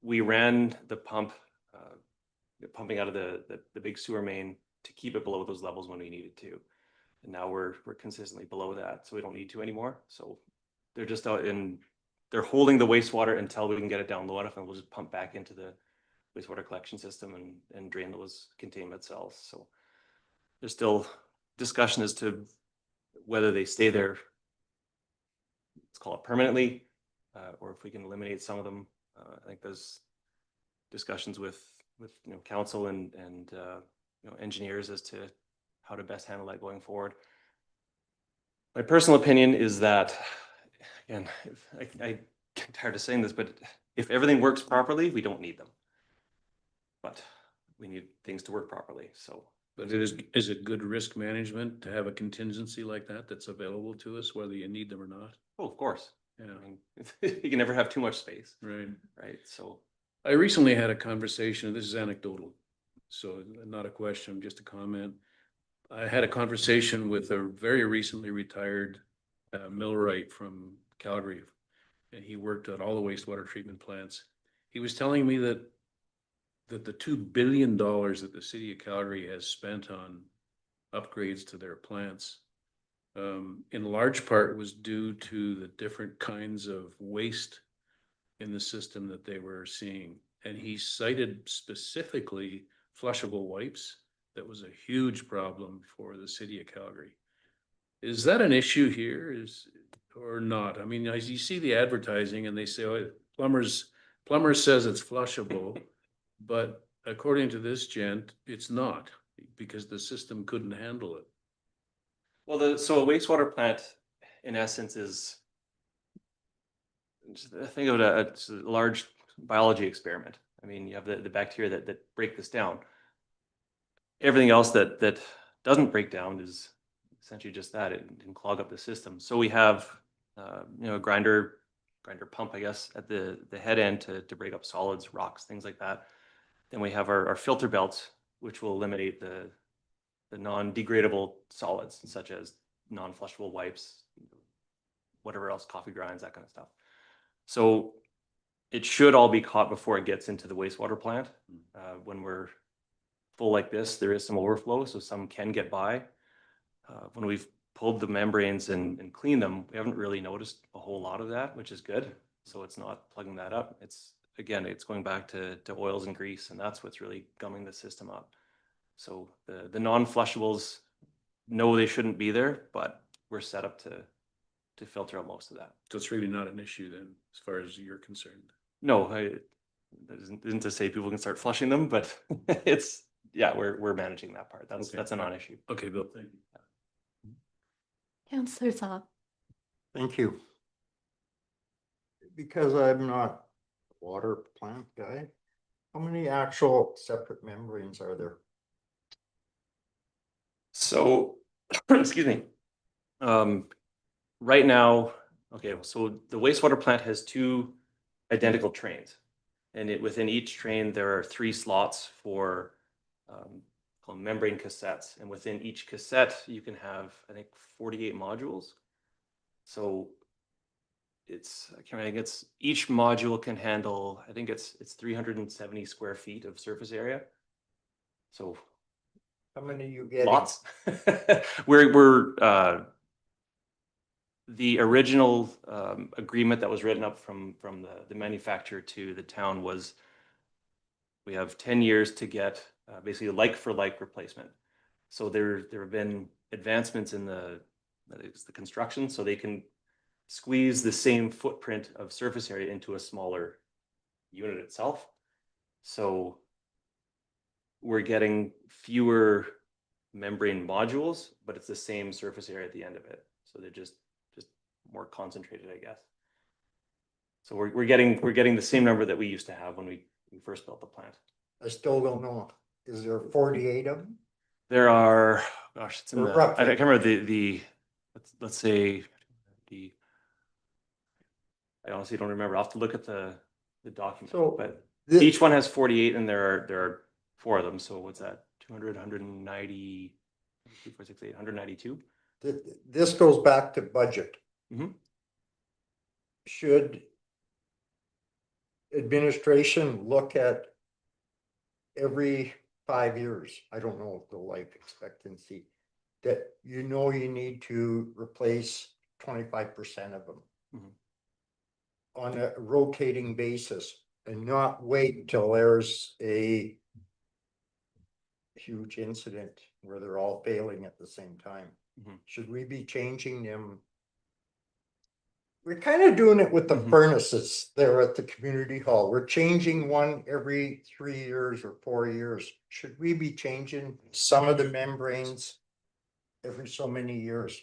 we ran the pumping out of the big sewer main to keep it below those levels when we needed to, and now we're consistently below that, so we don't need to anymore. So they're just out they're holding the wastewater until we can get it down low enough, and we'll just pump back into the wastewater collection system and drain those containment cells. So there's still discussion as to whether they stay there, let's call it permanently, or if we can eliminate some of them. I think there's discussions with council and engineers as to how to best handle that going forward. My personal opinion is that, again, I get tired of saying this, but if everything works properly, we don't need them. But we need things to work properly. So, but is it good risk management to have a contingency like that that's available to us, whether you need them or not? Oh, of course. Yeah. I mean, you can never have too much space. Right. Right. So I recently had a conversation, this is anecdotal, so not a question, just a comment. I had a conversation with a very recently retired millwright from Calgary, and he worked at all the wastewater treatment plants. He was telling me that the $2 billion that the city of Calgary has spent on upgrades to their plants, in large part was due to the different kinds of waste in the system that they were seeing. And he cited specifically flushable wipes. That was a huge problem for the city of Calgary. Is that an issue here or not? I mean, as you see the advertising and they say, oh, plumber says it's flushable, but according to this gent, it's not, because the system couldn't handle it. well, so a wastewater plant, in essence, is, think of it as a large biology experiment. I mean, you have the bacteria that break this down. Everything else that doesn't break down is essentially just that. It can clog up the system. So we have a grinder pump, I guess, at the head end to break up solids, rocks, things like that. Then we have our filter belts, which will eliminate the non-degradable solids, such as non-flushable wipes, whatever else, coffee grinds, that kind of stuff. So it should all be caught before it gets into the wastewater plant. When we're full like this, there is some overflow, so some can get by. When we've pulled the membranes and cleaned them, we haven't really noticed a whole lot of that, which is good. So it's not plugging that up. It's going back to oils and grease, and that's what's really gumming the system up. So the non-flushables, know they shouldn't be there, but we're set up to filter out most of that. So it's really not an issue then, as far as you're concerned. No, that isn't to say people can start flushing them, but it's, yeah, we're managing that part. Okay. That's a non-issue. Okay, Bill, thank you. Councillor Saab. Thank you. Because I'm not a water plant guy, how many actual separate membranes are there? So, excuse me. Right now, okay, so the wastewater plant has two identical trains. And within each train, there are 3 slots for called membrane cassettes. And within each cassette, you can have, I think, 48 modules. So I can't remember, it's each module can handle, I think it's 370 square feet of surface area. So How many you get? lots. We're the original agreement that was written up from the manufacturer to the town was we have 10 years to get basically like for like replacement. So there have been advancements in the construction, so they can squeeze the same footprint of surface area into a smaller unit itself. So we're getting fewer membrane modules, but it's the same surface area at the end of it. So they're just more concentrated, I guess. So we're getting the same number that we used to have when we first built the plant. I still don't know. Is there 48 of them? There are, gosh, it's in the, I Roughly. can't remember the let's say I honestly don't remember. I'll have to look at the document, So but Thi- each one has 48 and there are 4 of them. So what's that? 200, 190, 2, 4, 6, 8, 192. This goes back to budget. Mhm. Should administration look at every 5 years, I don't know the life expectancy, that you need to replace 25% of them Mhm. on a rotating basis and not wait till there's a huge incident where they're all failing at the same time? Mhm. Should we be changing them? We're kind of doing it with the Mhm. furnaces there at the community hall. We're changing one every 3 years or 4 years. Should we be changing some of the membranes every so many years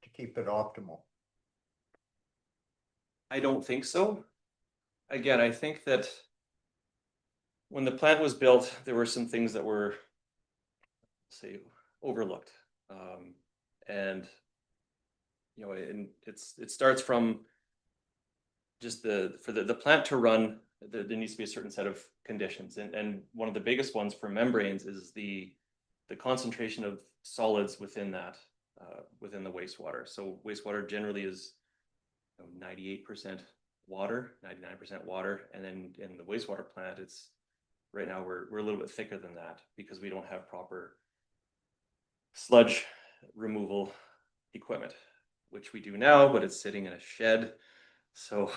to keep it optimal? I don't think so. Again, I think that when the plant was built, there were some things that were, say, overlooked. And it starts from just for the plant to run, there needs to be a certain set of conditions. And one of the biggest ones for membranes is the concentration of solids within that, within the wastewater. So wastewater generally is 98% water, 99% water. And then in the wastewater plant, it's right now we're a little bit thicker than that because we don't have proper sludge removal equipment, which we do now, but it's sitting in a shed. So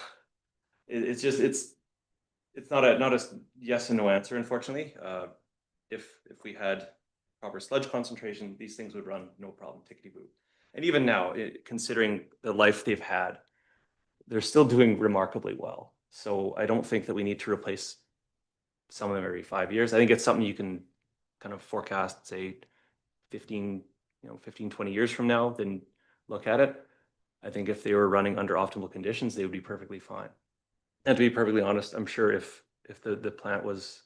it's not a yes and no answer, unfortunately. If we had proper sludge concentration, these things would run no problem, tickety boo. And even now, considering the life they've had, they're still doing remarkably well. So I don't think that we need to replace some of them every 5 years. I think it's something you can kind of forecast, say 15, 20 years from now, then look at it. I think if they were running under optimal conditions, they would be perfectly fine. And to be perfectly honest, I'm sure if the plant was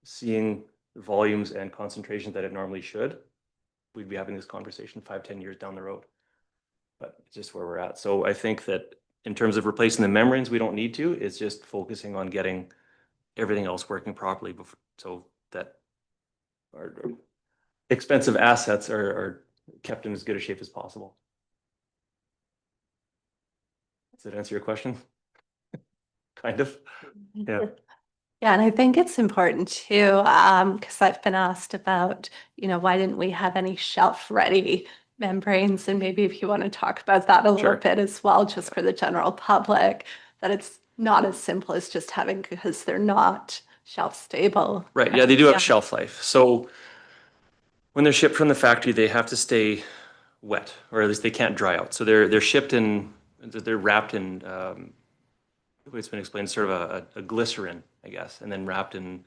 seeing volumes and concentrations that it normally should, we'd be having this conversation 5-10 years down the road. But it's just where we're at. So I think that in terms of replacing the membranes, we don't need to. It's just focusing on getting everything else working properly before, so that our expensive assets are kept in as good a shape as possible. Does that answer your question? Kind of. Yeah. Yeah, and I think it's important too, because I've been asked about, why didn't we have any shelf-ready membranes? And maybe if you want to talk about that a little Sure. bit as well, just for the general public, that it's not as simple as just having, because they're not shelf stable. Right. Yeah, they do have Yeah. shelf life. So when they're shipped from the factory, they have to stay wet, or at least they can't dry out. So they're shipped in, they're wrapped in, the way it's been explained, sort of a glycerin, I guess, and then wrapped in,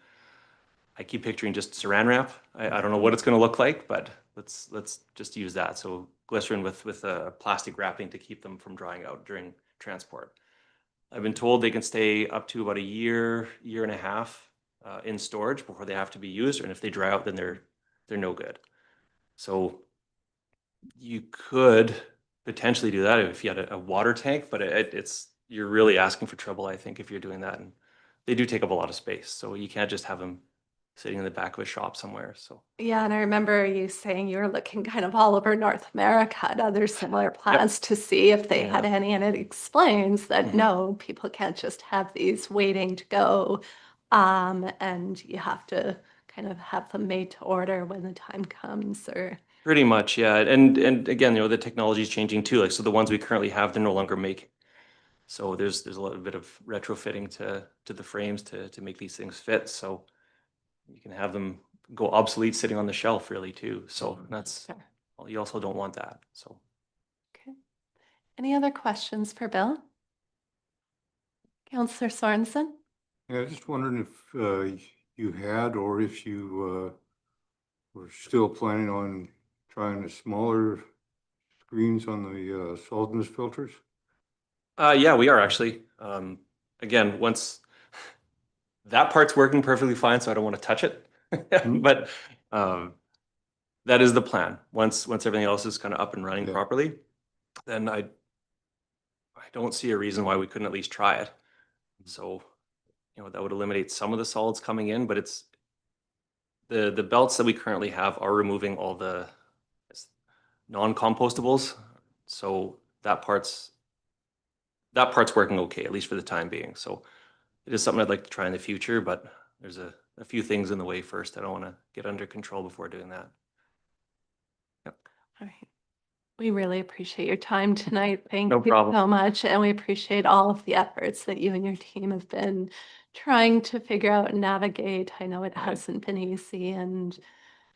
I keep picturing just saran wrap. I don't know what it's going to look like, but let's just use that. So glycerin with a plastic wrapping to keep them from drying out during transport. I've been told they can stay up to about a year and a half in storage before they have to be used, and if they dry out, then they're no good. So you could potentially do that if you had a water tank, but it's you're really asking for trouble, I think, if you're doing that, and they do take up a lot of space. So you can't just have them sitting in the back of a shop somewhere. So Yeah, and I remember you saying you were looking kind of all over North America at other similar plants to see if they had Yeah. any, and it explains that Mhm. no, people can't just have these waiting to go. And you have to kind of have them made to order when the time comes, or pretty much, yeah. And again, the technology is changing too. Like, so the ones we currently have, they're no longer making. So there's a little bit of retrofitting to the frames to make these things fit. So you can have them go obsolete sitting on the shelf really too. So that's, Sure. well, you also don't want that. So Okay. Any other questions for Bill? Counselor Sorensen? Yeah, just wondering if you had or if you were still planning on trying the smaller screens on the solventless filters? yeah, we are actually. Again, once that part's working perfectly fine, so I don't want to touch it. But that is the plan. Once everything else is kind of up and running Yeah. properly, then I don't see a reason why we couldn't at least try it. So, that would eliminate some of the solids coming in, but it's the belts that we currently have are removing all the non-compostables. So that part's working okay, at least for the time being. So it is something I'd like to try in the future, but there's a few things in the way first. I don't want to get under control before doing that. All right. We really appreciate your time tonight. Thank No you problem. so much. And we appreciate all of the efforts that you and your team have been trying to figure out and navigate. I know it hasn't been easy, and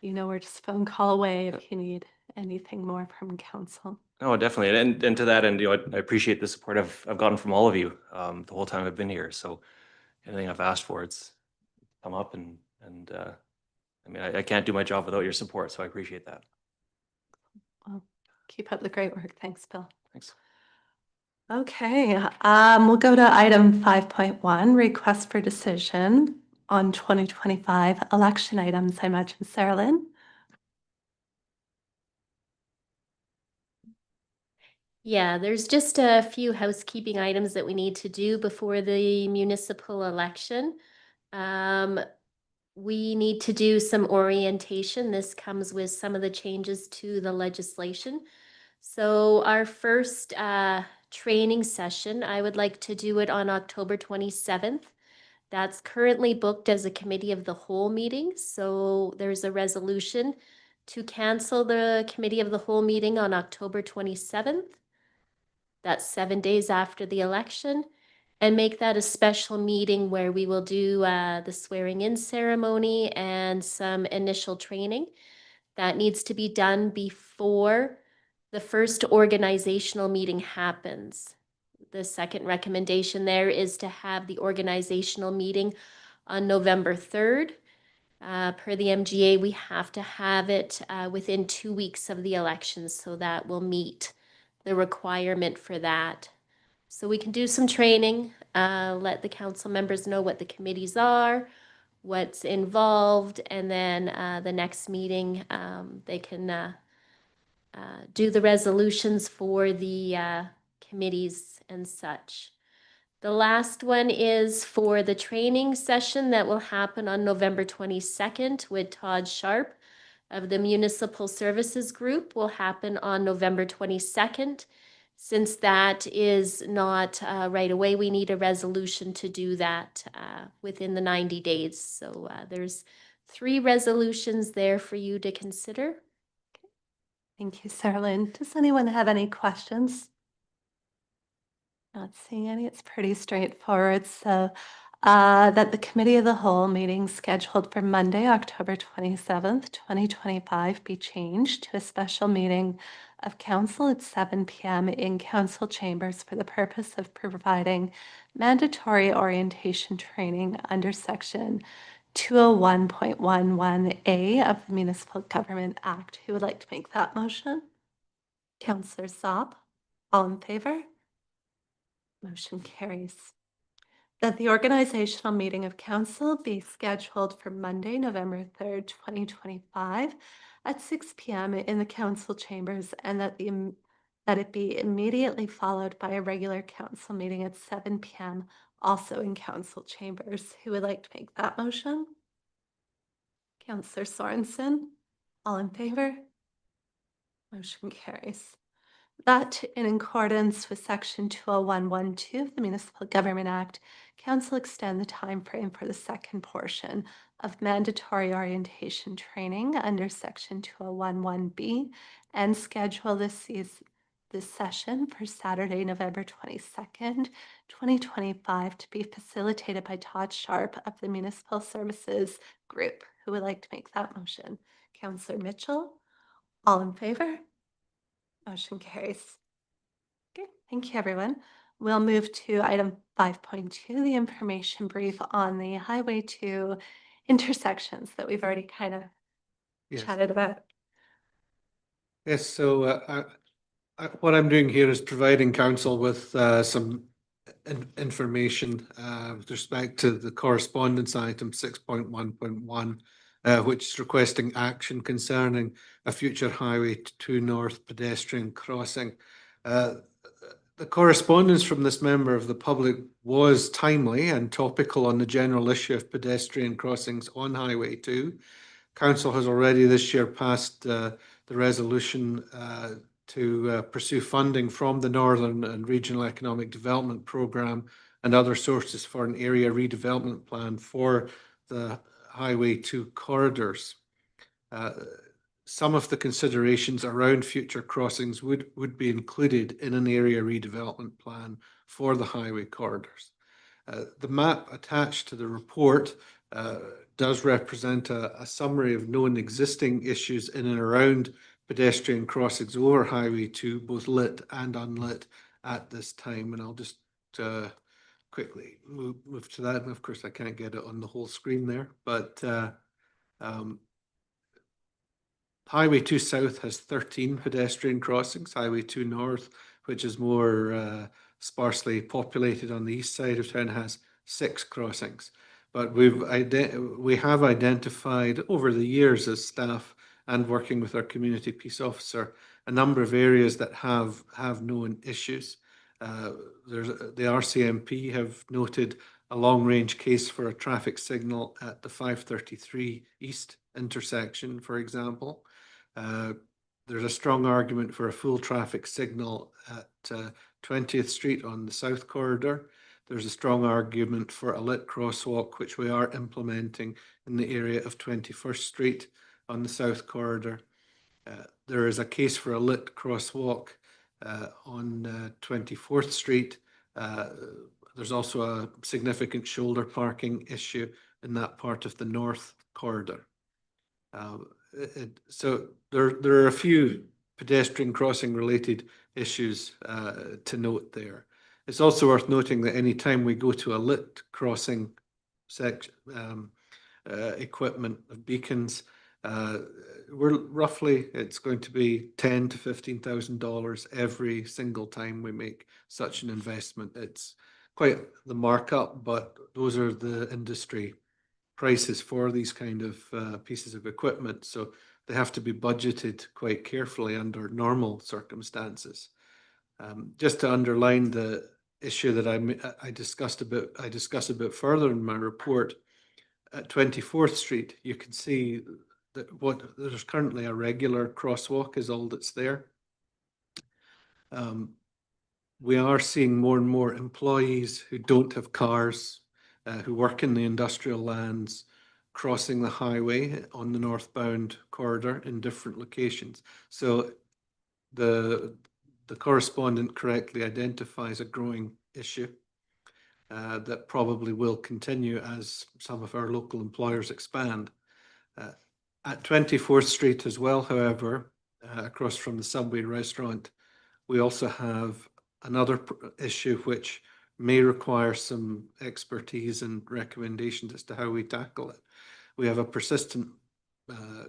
we're just a phone call away if you need anything more from council. No, definitely. And to that end, I appreciate the support I've gotten from all of you the whole time I've been here. So anything I've asked for, it's come up, and I mean, I can't do my job without your support. So I appreciate that. Well, keep up the great work. Thanks, Bill. Thanks. Okay, we'll go to item 5.1, request for decision on 2025 election items. I imagine Sarah Lynn. Yeah, there's just a few housekeeping items that we need to do before the municipal election. We need to do some orientation. This comes with some of the changes to the legislation. So our first training session, I would like to do it on October 27th. That's currently booked as a committee of the whole meeting. So there's a resolution to cancel the committee of the whole meeting on October 27th. That's 7 days after the election, and make that a special meeting where we will do the swearing in ceremony and some initial training. That needs to be done before the first organizational meeting happens. The second recommendation there is to have the organizational meeting on November 3rd. Per the MGA, we have to have it within 2 weeks of the election, so that will meet the requirement for that. So we can do some training, let the council members know what the committees are, what's involved, and then the next meeting, they can do the resolutions for the committees and such. The last one is for the training session that will happen on November 22nd with Todd Sharp of the Municipal Services Group, will happen on November 22nd. Since that is not right away, we need a resolution to do that within the 90 days. So there's 3 resolutions there for you to consider. Thank you, Sarah Lynn. Does anyone have any questions? Not seeing any. It's pretty straightforward. So that the committee of the whole meeting scheduled for Monday, October 27th, 2025 be changed to a special meeting of council at 7 p.m. in council chambers for the purpose of providing mandatory orientation training under section 201.11A of the Municipal Government Act. Who would like to make that motion? Councillor Saab. All in favor? Motion carries. That the organizational meeting of council be scheduled for Monday, November 3rd, 2025 at 6 p.m. in the council chambers, and that it be immediately followed by a regular council meeting at 7 p.m. also in council chambers. Who would like to make that motion? Councillor Sorensen. All in favor? Motion carries. That in accordance with section 201.12 of the Municipal Government Act, council extend the time frame for the second portion of mandatory orientation training under section 201.1B and schedule this session for Saturday, November 22nd, 2025 to be facilitated by Todd Sharp of the Municipal Services Group. Who would like to make that motion? Councillor Mitchell. All in favor? Motion carries. Okay, thank you, everyone. We'll move to item 5.2, the information brief on the Highway 2 intersections that we've already kind of Yes. chatted about. Yes, so what I'm doing here is providing council with some information with respect to the correspondence item 6.1.1, which is requesting action concerning a future Highway 2 North pedestrian crossing. The correspondence from this member of the public was timely and topical on the general issue of pedestrian crossings on Highway 2. Council has already this year passed the resolution to pursue funding from the Northern and Regional Economic Development Programme and other sources for an area redevelopment plan for the Highway 2 corridors. Some of the considerations around future crossings would be included in an area redevelopment plan for the highway corridors. The map attached to the report does represent a summary of known existing issues in and around pedestrian crossings over Highway 2, both lit and unlit at this time. And I'll just quickly move to that. And of course, I can't get it on the whole screen there, but Highway 2 South has 13 pedestrian crossings. Highway 2 North, which is more sparsely populated on the east side of town, has 6 crossings. But we have identified over the years as staff and working with our community peace officer a number of areas that have known issues. The RCMP have noted a long-range case for a traffic signal at the 533 East intersection, for example. There's a strong argument for a full traffic signal at 20th Street on the South Corridor. There's a strong argument for a lit crosswalk, which we are implementing in the area of 21st Street on the South Corridor. There is a case for a lit crosswalk on 24th Street. There's also a significant shoulder parking issue in that part of the North Corridor. So there are a few pedestrian crossing related issues to note there. It's also worth noting that any time we go to a lit crossing section, equipment of beacons, it's going to be $10,000 to $15,000 every single time we make such an investment. It's quite the markup, but those are the industry prices for these kind of pieces of equipment. So they have to be budgeted quite carefully under normal circumstances. Just to underline the issue that I discussed a bit further in my report, at 24th Street, you can see that there's currently a regular crosswalk is all that's there. We are seeing more and more employees who don't have cars, who work in the industrial lands, crossing the highway on the northbound corridor in different locations. So the correspondent correctly identifies a growing issue that probably will continue as some of our local employers expand. At 24th Street as well, however, across from the Subway restaurant. We also have another issue which may require some expertise and recommendations as to how we tackle it. We have a persistent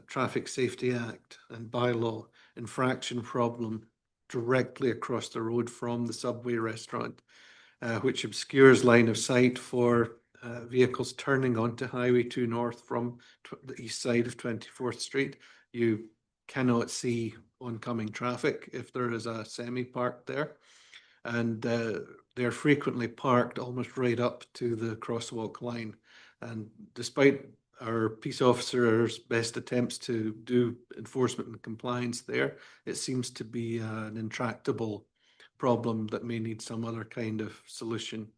Traffic Safety Act and bylaw infraction problem directly across the road from the Subway restaurant, which obscures line of sight for vehicles turning onto Highway 2 North from the east side of 24th Street. You cannot see oncoming traffic if there is a semi parked there. And they're frequently parked almost right up to the crosswalk line. And despite our peace officers' best attempts to do enforcement and compliance there, it seems to be an intractable problem that may need some other kind of solution,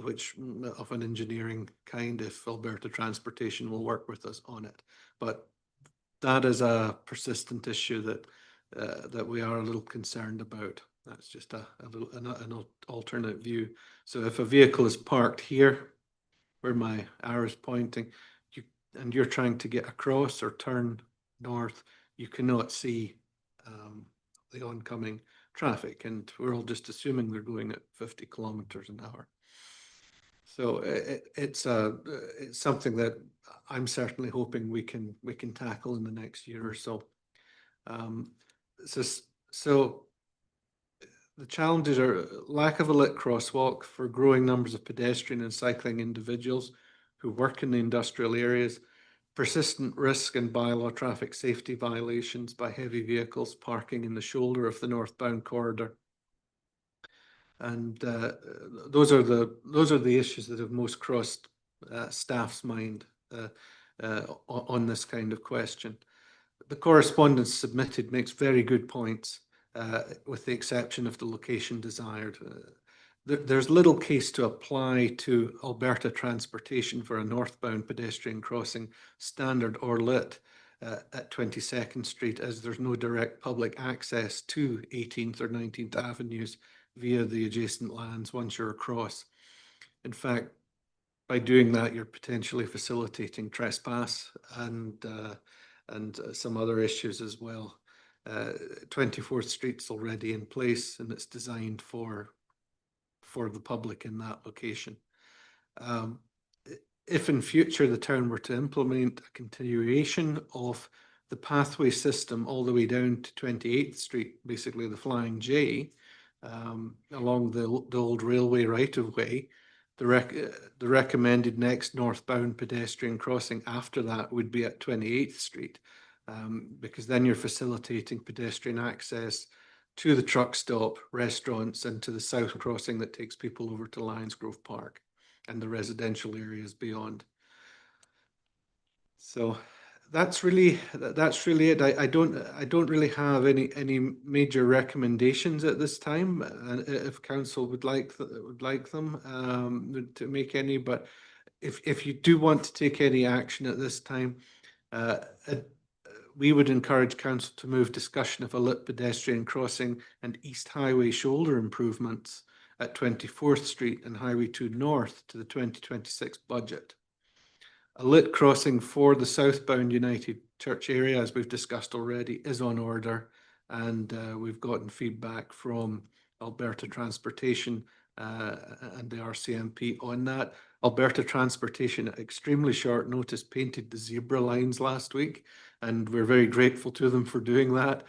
which of an engineering kind, if Alberta Transportation will work with us on it. But that is a persistent issue that we are a little concerned about. That's just an alternate view. So if a vehicle is parked here, where my arrow is pointing, and you're trying to get across or turn north, you cannot see the oncoming traffic, and we're all just assuming they're going at 50 kilometers an hour. So it's something that I'm certainly hoping we can tackle in the next year or so. So the challenges are lack of a lit crosswalk for growing numbers of pedestrian and cycling individuals who work in the industrial areas, persistent risk and bylaw traffic safety violations by heavy vehicles parking in the shoulder of the northbound corridor. And those are the issues that have most crossed staff's mind on this kind of question. The correspondence submitted makes very good points, with the exception of the location desired. There's little case to apply to Alberta Transportation for a northbound pedestrian crossing, standard or lit, at 22nd Street, as there's no direct public access to 18th or 19th Avenues via the adjacent lands once you're across. In fact, by doing that, you're potentially facilitating trespass and some other issues as well. 24th Street's already in place, and it's designed for the public in that location. If in future the town were to implement a continuation of the pathway system all the way down to 28th Street, basically the Flying J, along the old railway right-of-way, the recommended next northbound pedestrian crossing after that would be at 28th Street, because then you're facilitating pedestrian access to the truck stop, restaurants, and to the south crossing that takes people over to Lions Grove Park and the residential areas beyond. So that's really it. I don't really have any major recommendations at this time. If council would like them to make any, but if you do want to take any action at this time, we would encourage council to move discussion of a lit pedestrian crossing and East Highway shoulder improvements at 24th Street and Highway 2 North to the 2026 budget. A lit crossing for the southbound United Church area, as we've discussed already, is on order, and we've gotten feedback from Alberta Transportation and the RCMP on that. Alberta Transportation at extremely short notice painted the zebra lines last week, and we're very grateful to them for doing that.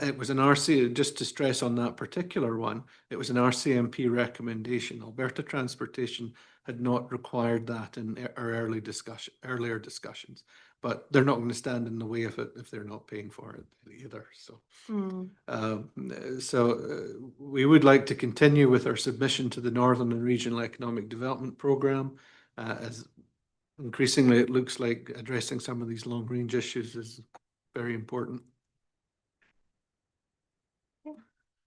It was an RC, just to stress on that particular one, it was an RCMP recommendation. Alberta Transportation had not required that in our earlier discussions, but they're not going to stand in the way of it if they're not paying for it either. So, we would like to continue with our submission to the Northern and Regional Economic Development Programme, as increasingly it looks like addressing some of these long-range issues is very important.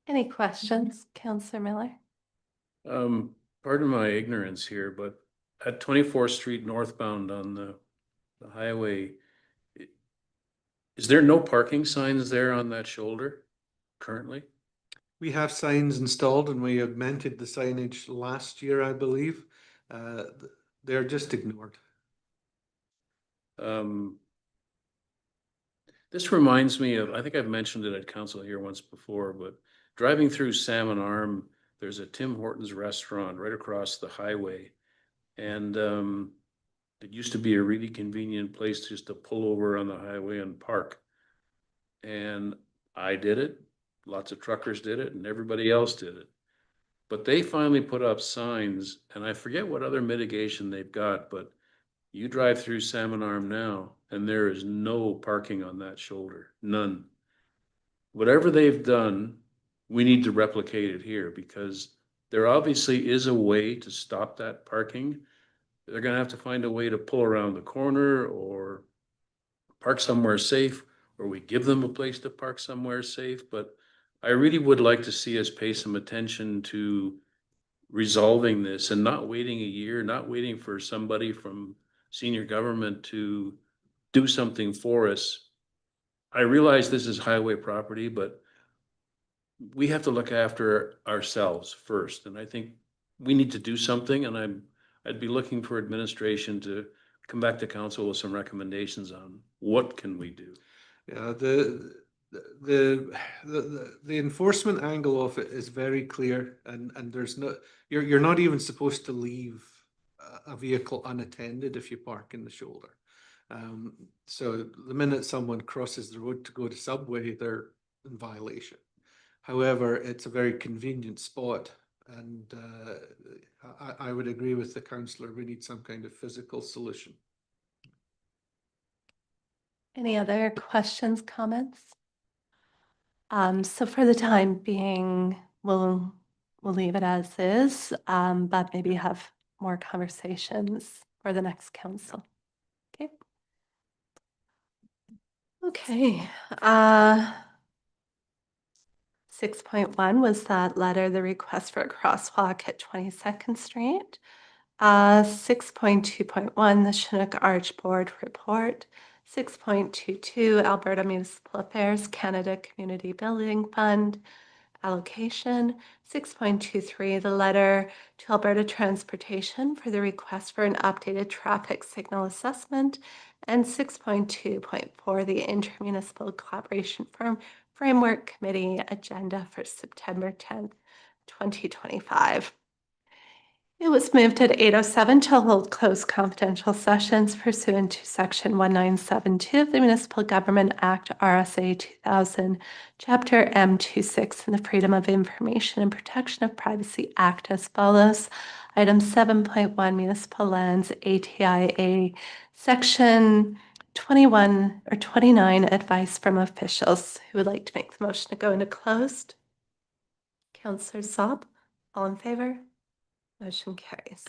Any questions, Councillor Miller? Pardon my ignorance here, but at 24th Street northbound on the highway, is there no parking signs there on that shoulder currently? We have signs installed, and we augmented the signage last year, I believe. They're just ignored. This reminds me of, I think I've mentioned it at council here once before, but driving through Salmon Arm, there's a Tim Hortons restaurant right across the highway. And it used to be a really convenient place just to pull over on the highway and park. And I did it, lots of truckers did it, and everybody else did it. But they finally put up signs, and I forget what other mitigation they've got, but you drive through Salmon Arm now, and there is no parking on that shoulder, none. Whatever they've done, we need to replicate it here, because there obviously is a way to stop that parking. They're gonna have to find a way to pull around the corner or park somewhere safe, or we give them a place to park somewhere safe. But I really would like to see us pay some attention to resolving this and not waiting a year, not waiting for somebody from senior government to do something for us. I realize this is highway property, but we have to look after ourselves first. And I think we need to do something, and I'd be looking for administration to come back to council with some recommendations on what can we do. Yeah, the enforcement angle of it is very clear, and there's no, you're not even supposed to leave a vehicle unattended if you park in the shoulder. So the minute someone crosses the road to go to Subway, they're in violation. However, it's a very convenient spot, and I would agree with the councillor. We need some kind of physical solution. Any other questions, comments? So for the time being, we'll leave it as is, but maybe have more conversations for the next council. Okay. Okay. 6.1 was that letter, the request for a crosswalk at 22nd Street. 6.2.1, the Chinook Arch Board report. 6.22, Alberta Municipal Affairs Canada Community Building Fund allocation. 6.23, the letter to Alberta Transportation for the request for an updated traffic signal assessment. And 6.2.4, the Intermunicipal Collaboration Framework Committee agenda for September 10th, 2025. It was moved at 8:07 to hold closed confidential sessions pursuant to Section 1972 of the Municipal Government Act, RSA 2000, Chapter M26 in the Freedom of Information and Protection of Privacy Act as follows. Item 7.1, Municipal Lands, ATIA, Section 21 or 29, advice from officials. Who would like to make the motion to go into closed? Councillor Saab, all in favor? Motion carries.